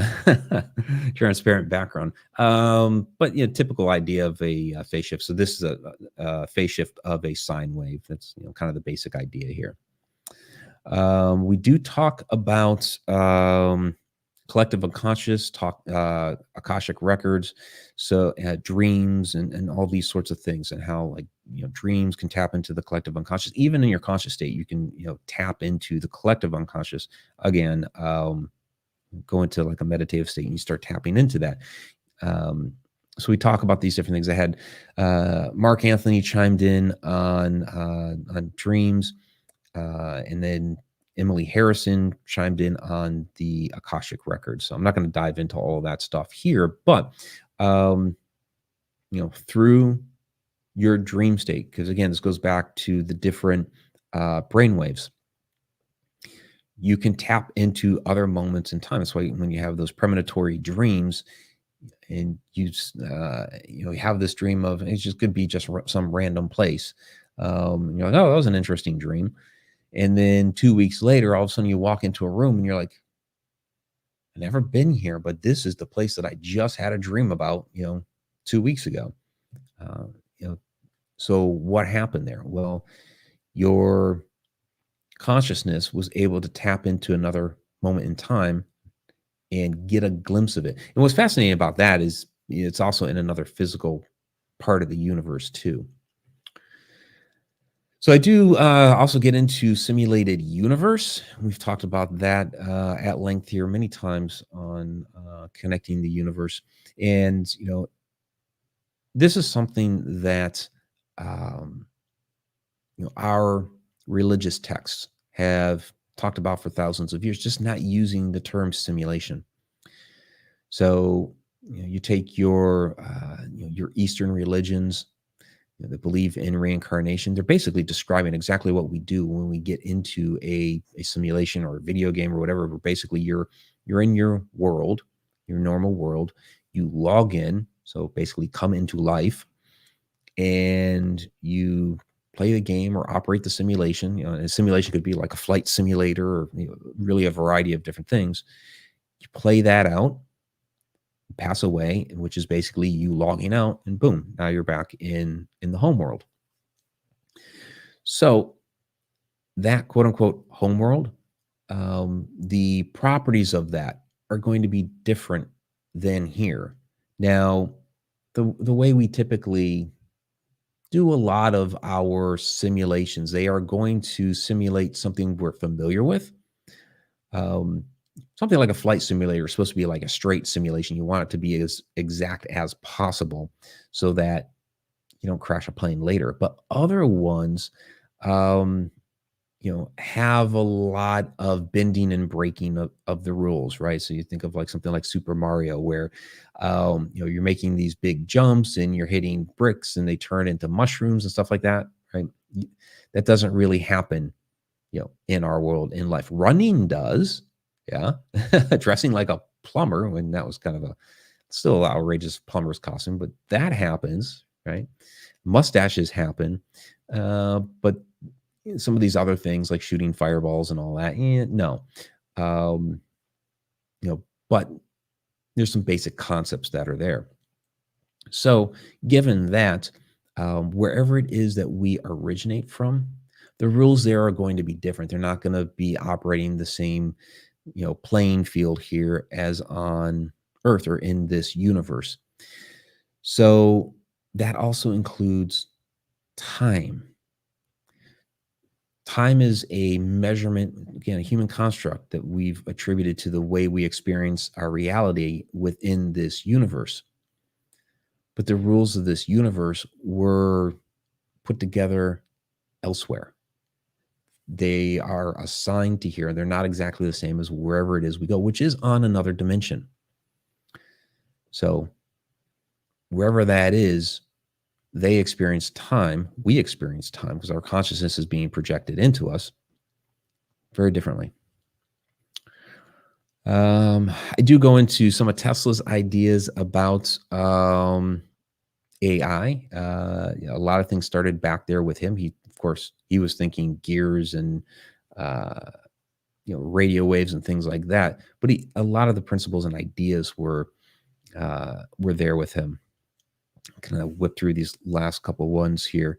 transparent background. But typical idea of a phase shift. So this is a phase shift of a sine wave. That's kind of the basic idea here. We do talk about collective unconscious, Akashic records, so dreams and all these sorts of things, and how dreams can tap into the collective unconscious. Even in your conscious state, you can tap into the collective unconscious. Again, go into like a meditative state and you start tapping into that. So we talk about these different things. I had Mark Anthony chimed in on dreams, and then Emily Harrison chimed in on the Akashic records. So I'm not going to dive into all of that stuff here, but through your dream state, because again, this goes back to the different brain waves, you can tap into other moments in time. That's why when you have those premonitory dreams, and you have this dream of, it just could be just some random place. Oh, that was an interesting dream. And then 2 weeks later, all of a sudden you walk into a room and you're like, I've never been here, but this is the place that I just had a dream about, 2 weeks ago. So what happened there? Well, your consciousness was able to tap into another moment in time and get a glimpse of it. And what's fascinating about that is it's also in another physical part of the universe too. So I do also get into simulated universe. We've talked about that at length here many times on connecting the universe. And, this is something that, um, our religious texts have talked about for thousands of years, just not using the term simulation. So, you take your Eastern religions, that believe in reincarnation. They're basically describing exactly what we do when we get into a simulation or a video game or whatever. Where basically you're in your world, your normal world. You log in, so basically come into life, and you play the game or operate the simulation. And a simulation could be like a flight simulator, or really a variety of different things. You play that out, pass away, which is basically you logging out, and boom, now you're back in the home world. So that quote unquote home world, the properties of that are going to be different than here. Now, the way we typically do a lot of our simulations, they are going to simulate something we're familiar with. Something like a flight simulator is supposed to be like a straight simulation. You want it to be as exact as possible so that you don't crash a plane later. But other ones, have a lot of bending and breaking of the rules, right? So you think of like something like Super Mario, where you're making these big jumps and you're hitting bricks and they turn into mushrooms and stuff like that, right? That doesn't really happen, in our world, in life. Running does, yeah. Dressing like a plumber, when that was kind of a still outrageous plumber's costume, but that happens, right? Mustaches happen, but some of these other things like shooting fireballs and all that, no. But there's some basic concepts that are there. So given that, wherever it is that we originate from, the rules there are going to be different. They're not going to be operating the same, playing field here as on Earth or in this universe. So that also includes time. Time is a measurement, again, a human construct that we've attributed to the way we experience our reality within this universe. But the rules of this universe were put together elsewhere. They are assigned to here. They're not exactly the same as wherever it is we go, which is on another dimension. So wherever that is, they experience time. We experience time because our consciousness is being projected into us very differently. I do go into some of Tesla's ideas about AI. A lot of things started back there with him. Of course, he was thinking gears and radio waves and things like that. But a lot of the principles and ideas were there with him. Kind of whip through these last couple ones here.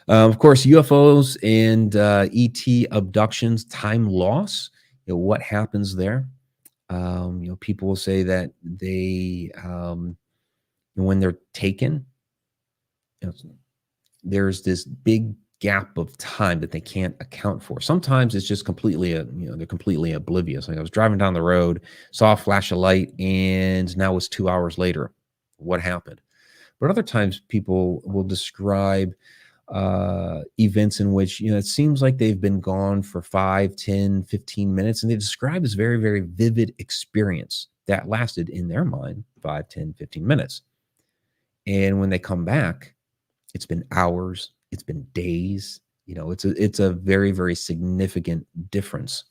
Of course, UFOs and ET abductions, time loss. What happens there? People will say that they, when they're taken, there's this big gap of time that they can't account for. Sometimes it's just completely, they're completely oblivious. Like I was driving down the road, saw a flash of light, and now it's 2 hours later. What happened? But other times people will describe events in which, it seems like they've been gone for 5, 10, 15 minutes, and they describe this very, very vivid experience that lasted in their mind 5, 10, 15 minutes. And when they come back, it's been hours, it's been days, it's a very, very significant difference.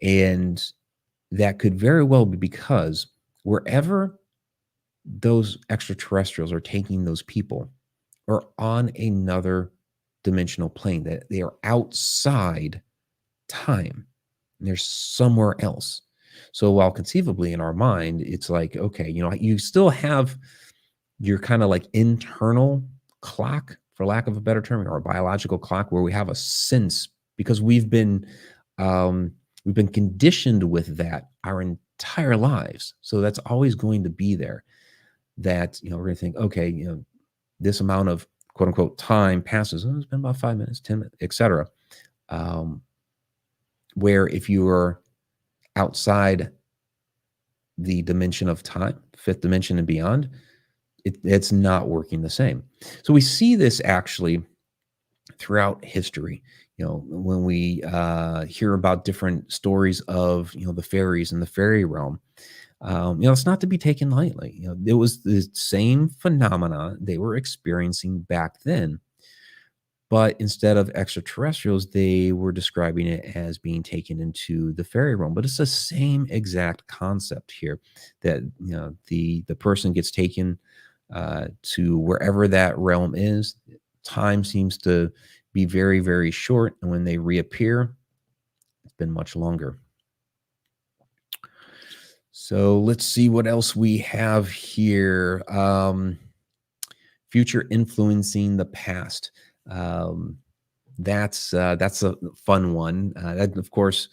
And that could very well be because wherever those extraterrestrials are taking those people are on another dimensional plane, that they are outside time. And they're somewhere else. So while conceivably in our mind, it's like, okay, you still have your kind of like internal clock for lack of a better term, or a biological clock where we have a sense because we've been conditioned with that our entire lives. So that's always going to be there. That we're going to think, okay, this amount of quote unquote time passes. Oh, it's been about 5 minutes, 10 minutes, etc. Where if you are outside the dimension of time, fifth dimension and beyond, it's not working the same. So we see this actually throughout history. When we hear about different stories of the fairies and the fairy realm, it's not to be taken lightly. It was the same phenomena they were experiencing back then, but instead of extraterrestrials, they were describing it as being taken into the fairy realm. But it's the same exact concept here, that the person gets taken to wherever that realm is. Time seems to be very, very short, and when they reappear, it's been much longer. So let's see what else we have here. Future influencing the past. That's a fun one. That, of course,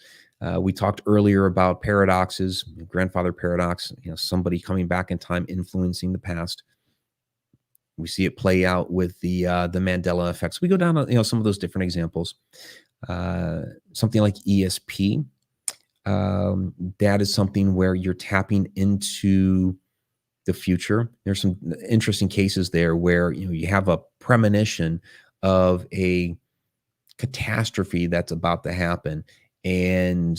we talked earlier about paradoxes, grandfather paradox. Somebody coming back in time influencing the past. We see it play out with the Mandela effects. We go down to some of those different examples. Something like ESP. That is something where you're tapping into the future. There's some interesting cases there where you have a premonition of a catastrophe that's about to happen, and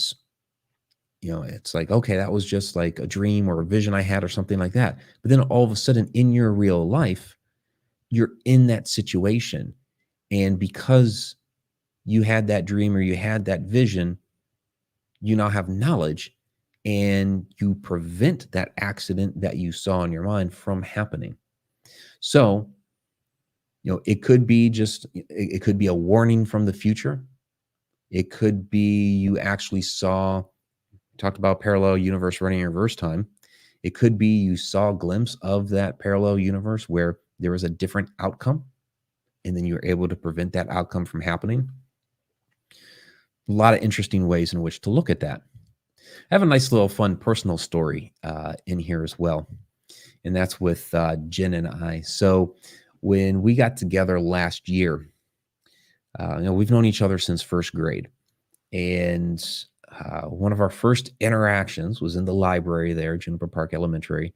it's like, okay, that was just like a dream or a vision I had or something like that. But then all of a sudden in your real life, you're in that situation, and because you had that dream or you had that vision, you now have knowledge, and you prevent that accident that you saw in your mind from happening. So, it could be it could be a warning from the future. It could be you actually talked about parallel universe running in reverse time. It could be you saw a glimpse of that parallel universe where there was a different outcome, and then you were able to prevent that outcome from happening. A lot of interesting ways in which to look at that. I have a nice little fun personal story in here as well, and that's with Jen and I. So when we got together last year, we've known each other since first grade, and one of our first interactions was in the library there, Juniper Park Elementary,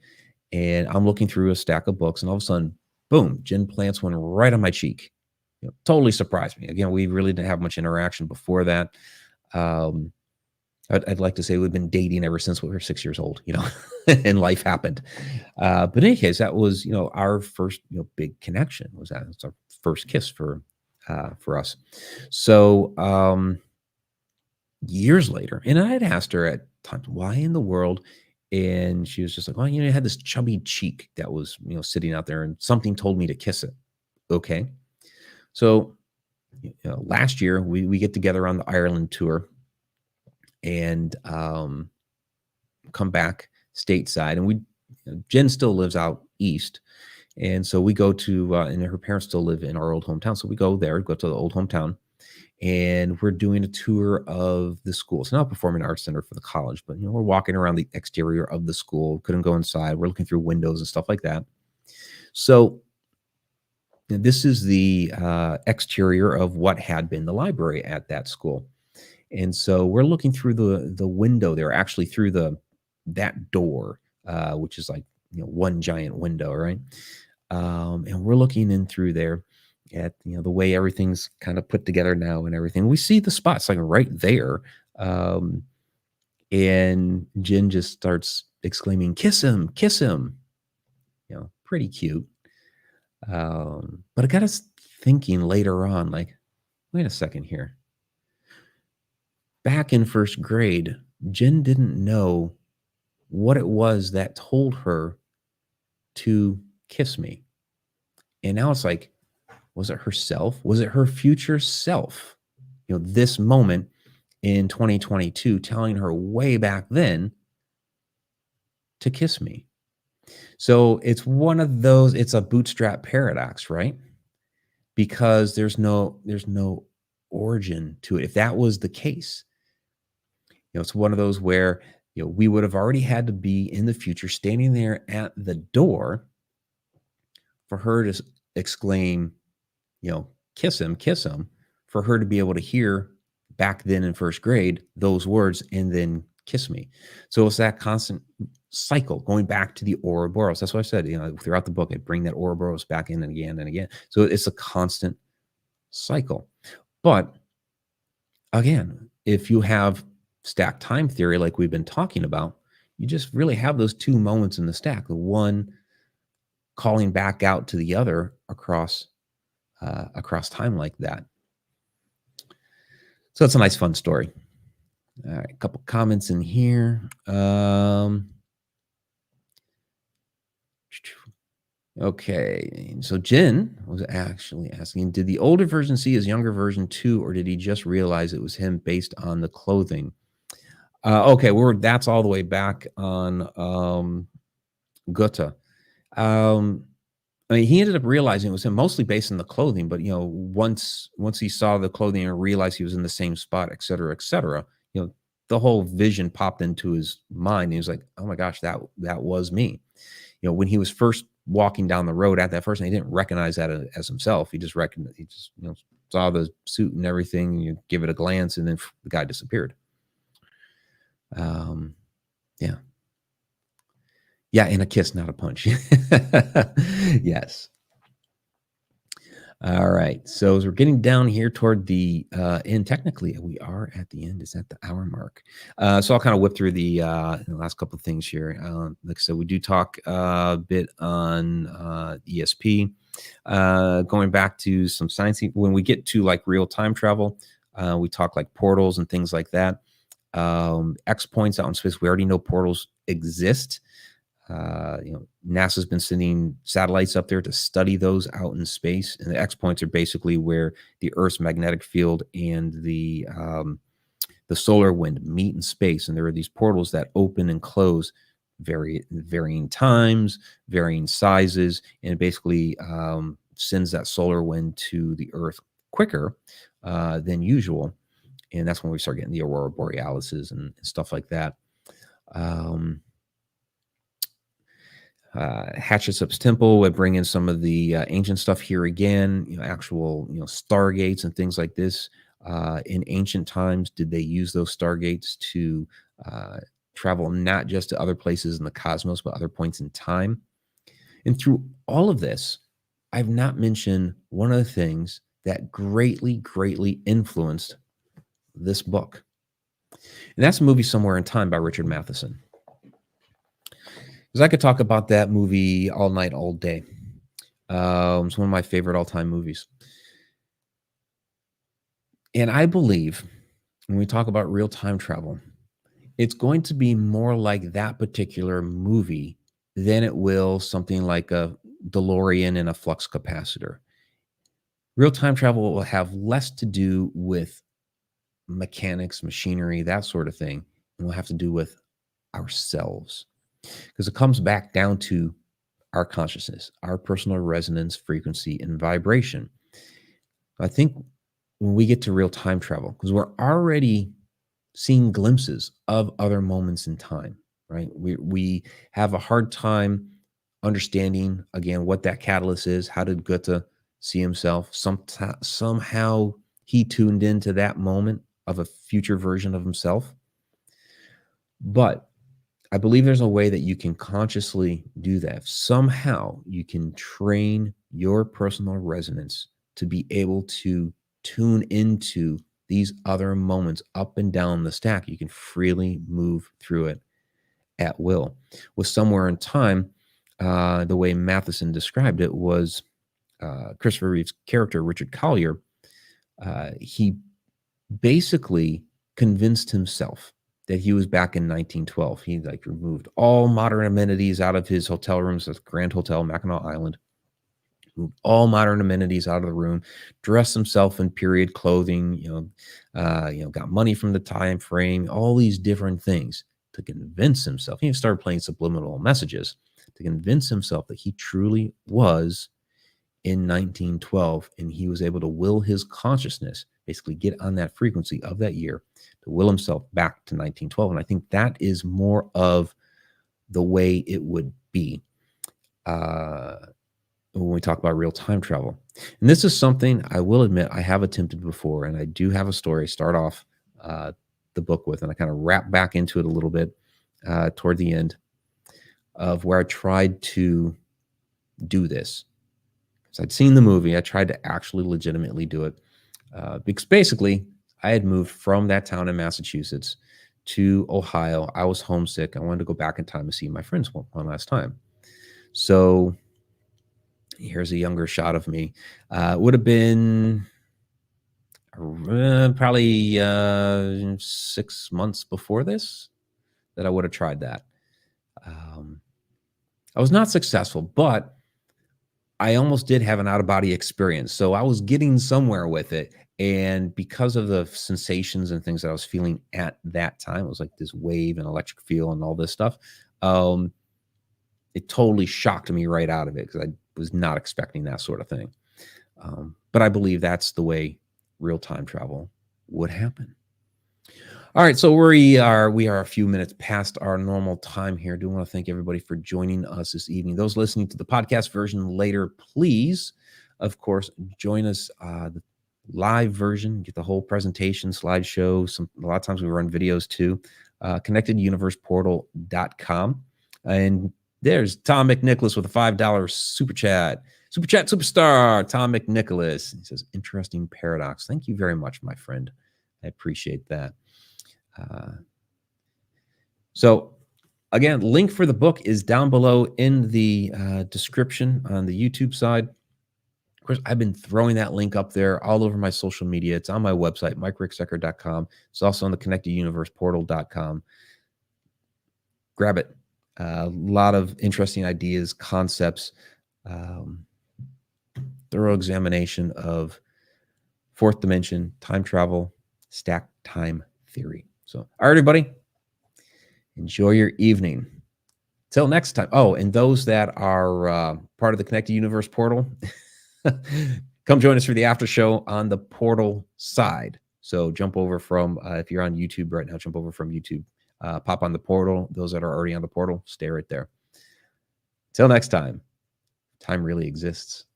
and I'm looking through a stack of books, and all of a sudden, boom, Jen plants one right on my cheek. Totally surprised me. Again, we really didn't have much interaction before that. I'd like to say we've been dating ever since we were 6 years old, and life happened. But in any case, that was, our first, big connection. Was our first kiss for us. So years later, and I had asked her at times, why in the world? And she was just like, well, it had this chubby cheek that was, sitting out there, and something told me to kiss it. Okay. So, last year we get together on the Ireland tour, and come back stateside, and Jen still lives out east, and so we go to and her parents still live in our old hometown, so we go to the old hometown, and we're doing a tour of the school. It's not a performing arts center for the college, but we're walking around the exterior of the school. Couldn't go inside. We're looking through windows and stuff like that. So this is the exterior of what had been the library at that school. And so we're looking through the window there, actually through that door, which is like one giant window, right? And we're looking in through there at the way everything's kind of put together now and everything. We see the spots like right there, and Jen just starts exclaiming, "Kiss him, kiss him!" Pretty cute. But I got us thinking later on, like, wait a second here. Back in first grade, Jen didn't know what it was that told her to kiss me. And now it's like, was it herself? Was it her future self? This moment in 2022 telling her way back then to kiss me. So it's one of those, it's a bootstrap paradox, right? because there's no origin to it. If that was the case, it's one of those where we would have already had to be in the future, standing there at the door for her to exclaim, kiss him, for her to be able to hear back then in first grade those words and then kiss me. So it's that constant cycle going back to the Ouroboros. That's what I said, throughout the book, I bring that Ouroboros back in and again and again. So it's a constant cycle. But again, if you have stack time theory, like we've been talking about, you just really have those two moments in the stack, the one calling back out to the other across time like that. So it's a nice, fun story. All right, a couple comments in here. Okay, so Jen was actually asking, did the older version see his younger version too, or did he just realize it was him based on the clothing? Okay, that's all the way back on Goethe. I mean, he ended up realizing it was him, mostly based on the clothing. But once he saw the clothing and realized he was in the same spot, et cetera, the whole vision popped into his mind. And he was like, "Oh my gosh, that was me." When he was first walking down the road at that first, and he didn't recognize that as himself. He just saw the suit and everything. You give it a glance, and then the guy disappeared. Yeah. Yeah, and a kiss, not a punch. Yes. All right. So as we're getting down here toward the end, technically we are at the end. Is at the hour mark. So I'll kind of whip through the last couple of things here. Like I said, we do talk a bit on ESP. Going back to some science, when we get to like real time travel, we talk like portals and things like that. X points out in space. We already know portals exist. NASA's been sending satellites up there to study those out in space, and the X points are basically where the Earth's magnetic field and the solar wind meet in space, and there are these portals that open and close varying times, varying sizes, and it basically sends that solar wind to the Earth quicker than usual, and that's when we start getting the aurora borealis and stuff like that. Hatshepsut's temple would bring in some of the ancient stuff here again, actual stargates and things like this. In ancient times, did they use those stargates to travel not just to other places in the cosmos, but other points in time? And through all of this, I've not mentioned one of the things that greatly influenced this book. And that's a movie Somewhere in Time by Richard Matheson. Because I could talk about that movie all night, all day. It's one of my favorite all-time movies. And I believe when we talk about real-time travel, it's going to be more like that particular movie than it will something like a DeLorean and a flux capacitor. Real-time travel will have less to do with mechanics, machinery, that sort of thing, and will have to do with ourselves. Because it comes back down to our consciousness, our personal resonance, frequency, and vibration. I think when we get to real-time travel, because we're already seeing glimpses of other moments in time, right? We have a hard time understanding, again, what that catalyst is. How did Goethe see himself? Somehow he tuned into that moment of a future version of himself. But I believe there's a way that you can consciously do that. Somehow you can train your personal resonance to be able to tune into these other moments up and down the stack. You can freely move through it at will. With Somewhere in Time, the way Matheson described it was Christopher Reeve's character, Richard Collier. He basically convinced himself that he was back in 1912. He removed all modern amenities out of his hotel rooms at the Grand Hotel, Mackinac Island. Moved all modern amenities out of the room, dressed himself in period clothing, got money from the time frame, all these different things to convince himself. He started playing subliminal messages to convince himself that he truly was in 1912, and he was able to will his consciousness, basically get on that frequency of that year, to will himself back to 1912. And I think that is more of the way it would be when we talk about real time travel. And this is something I will admit I have attempted before, and I do have a story I start off the book with, and I kind of wrap back into it a little bit toward the end, of where I tried to do this. So I'd seen the movie. I tried to actually legitimately do it because basically I had moved from that town in Massachusetts to Ohio. I was homesick. I wanted to go back in time to see my friends one last time. So here's a younger shot of me. It would have been probably 6 months before this that I would have tried that. I was not successful, but I almost did have an out-of-body experience. So I was getting somewhere with it. And because of the sensations and things that I was feeling at that time, it was like this wave and electric feel and all this stuff. It totally shocked me right out of it because I was not expecting that sort of thing. But I believe that's the way real-time travel would happen. All right, so we are a few minutes past our normal time here. I do want to thank everybody for joining us this evening. Those listening to the podcast version later, please, of course, join us the live version. Get the whole presentation, slideshow. A lot of times we run videos too. ConnectedUniversePortal.com. And there's Tom McNicholas with a $5 super chat. Super chat superstar, Tom McNicholas. He says, interesting paradox. Thank you very much, my friend. I appreciate that. So again, link for the book is down below in the description on the YouTube side. Of course, I've been throwing that link up there all over my social media. It's on my website, MikeRicksecker.com. It's also on the ConnectedUniversePortal.com. Grab it. A lot of interesting ideas, concepts, thorough examination of fourth dimension, time travel, stacked time theory. So, all right, everybody, enjoy your evening. Till next time. Oh, and those that are part of the Connected Universe portal, come join us for the after show on the portal side. So jump over from, if you're on YouTube right now, jump over from YouTube, pop on the portal. Those that are already on the portal, stay right there. Till next time, time really exists.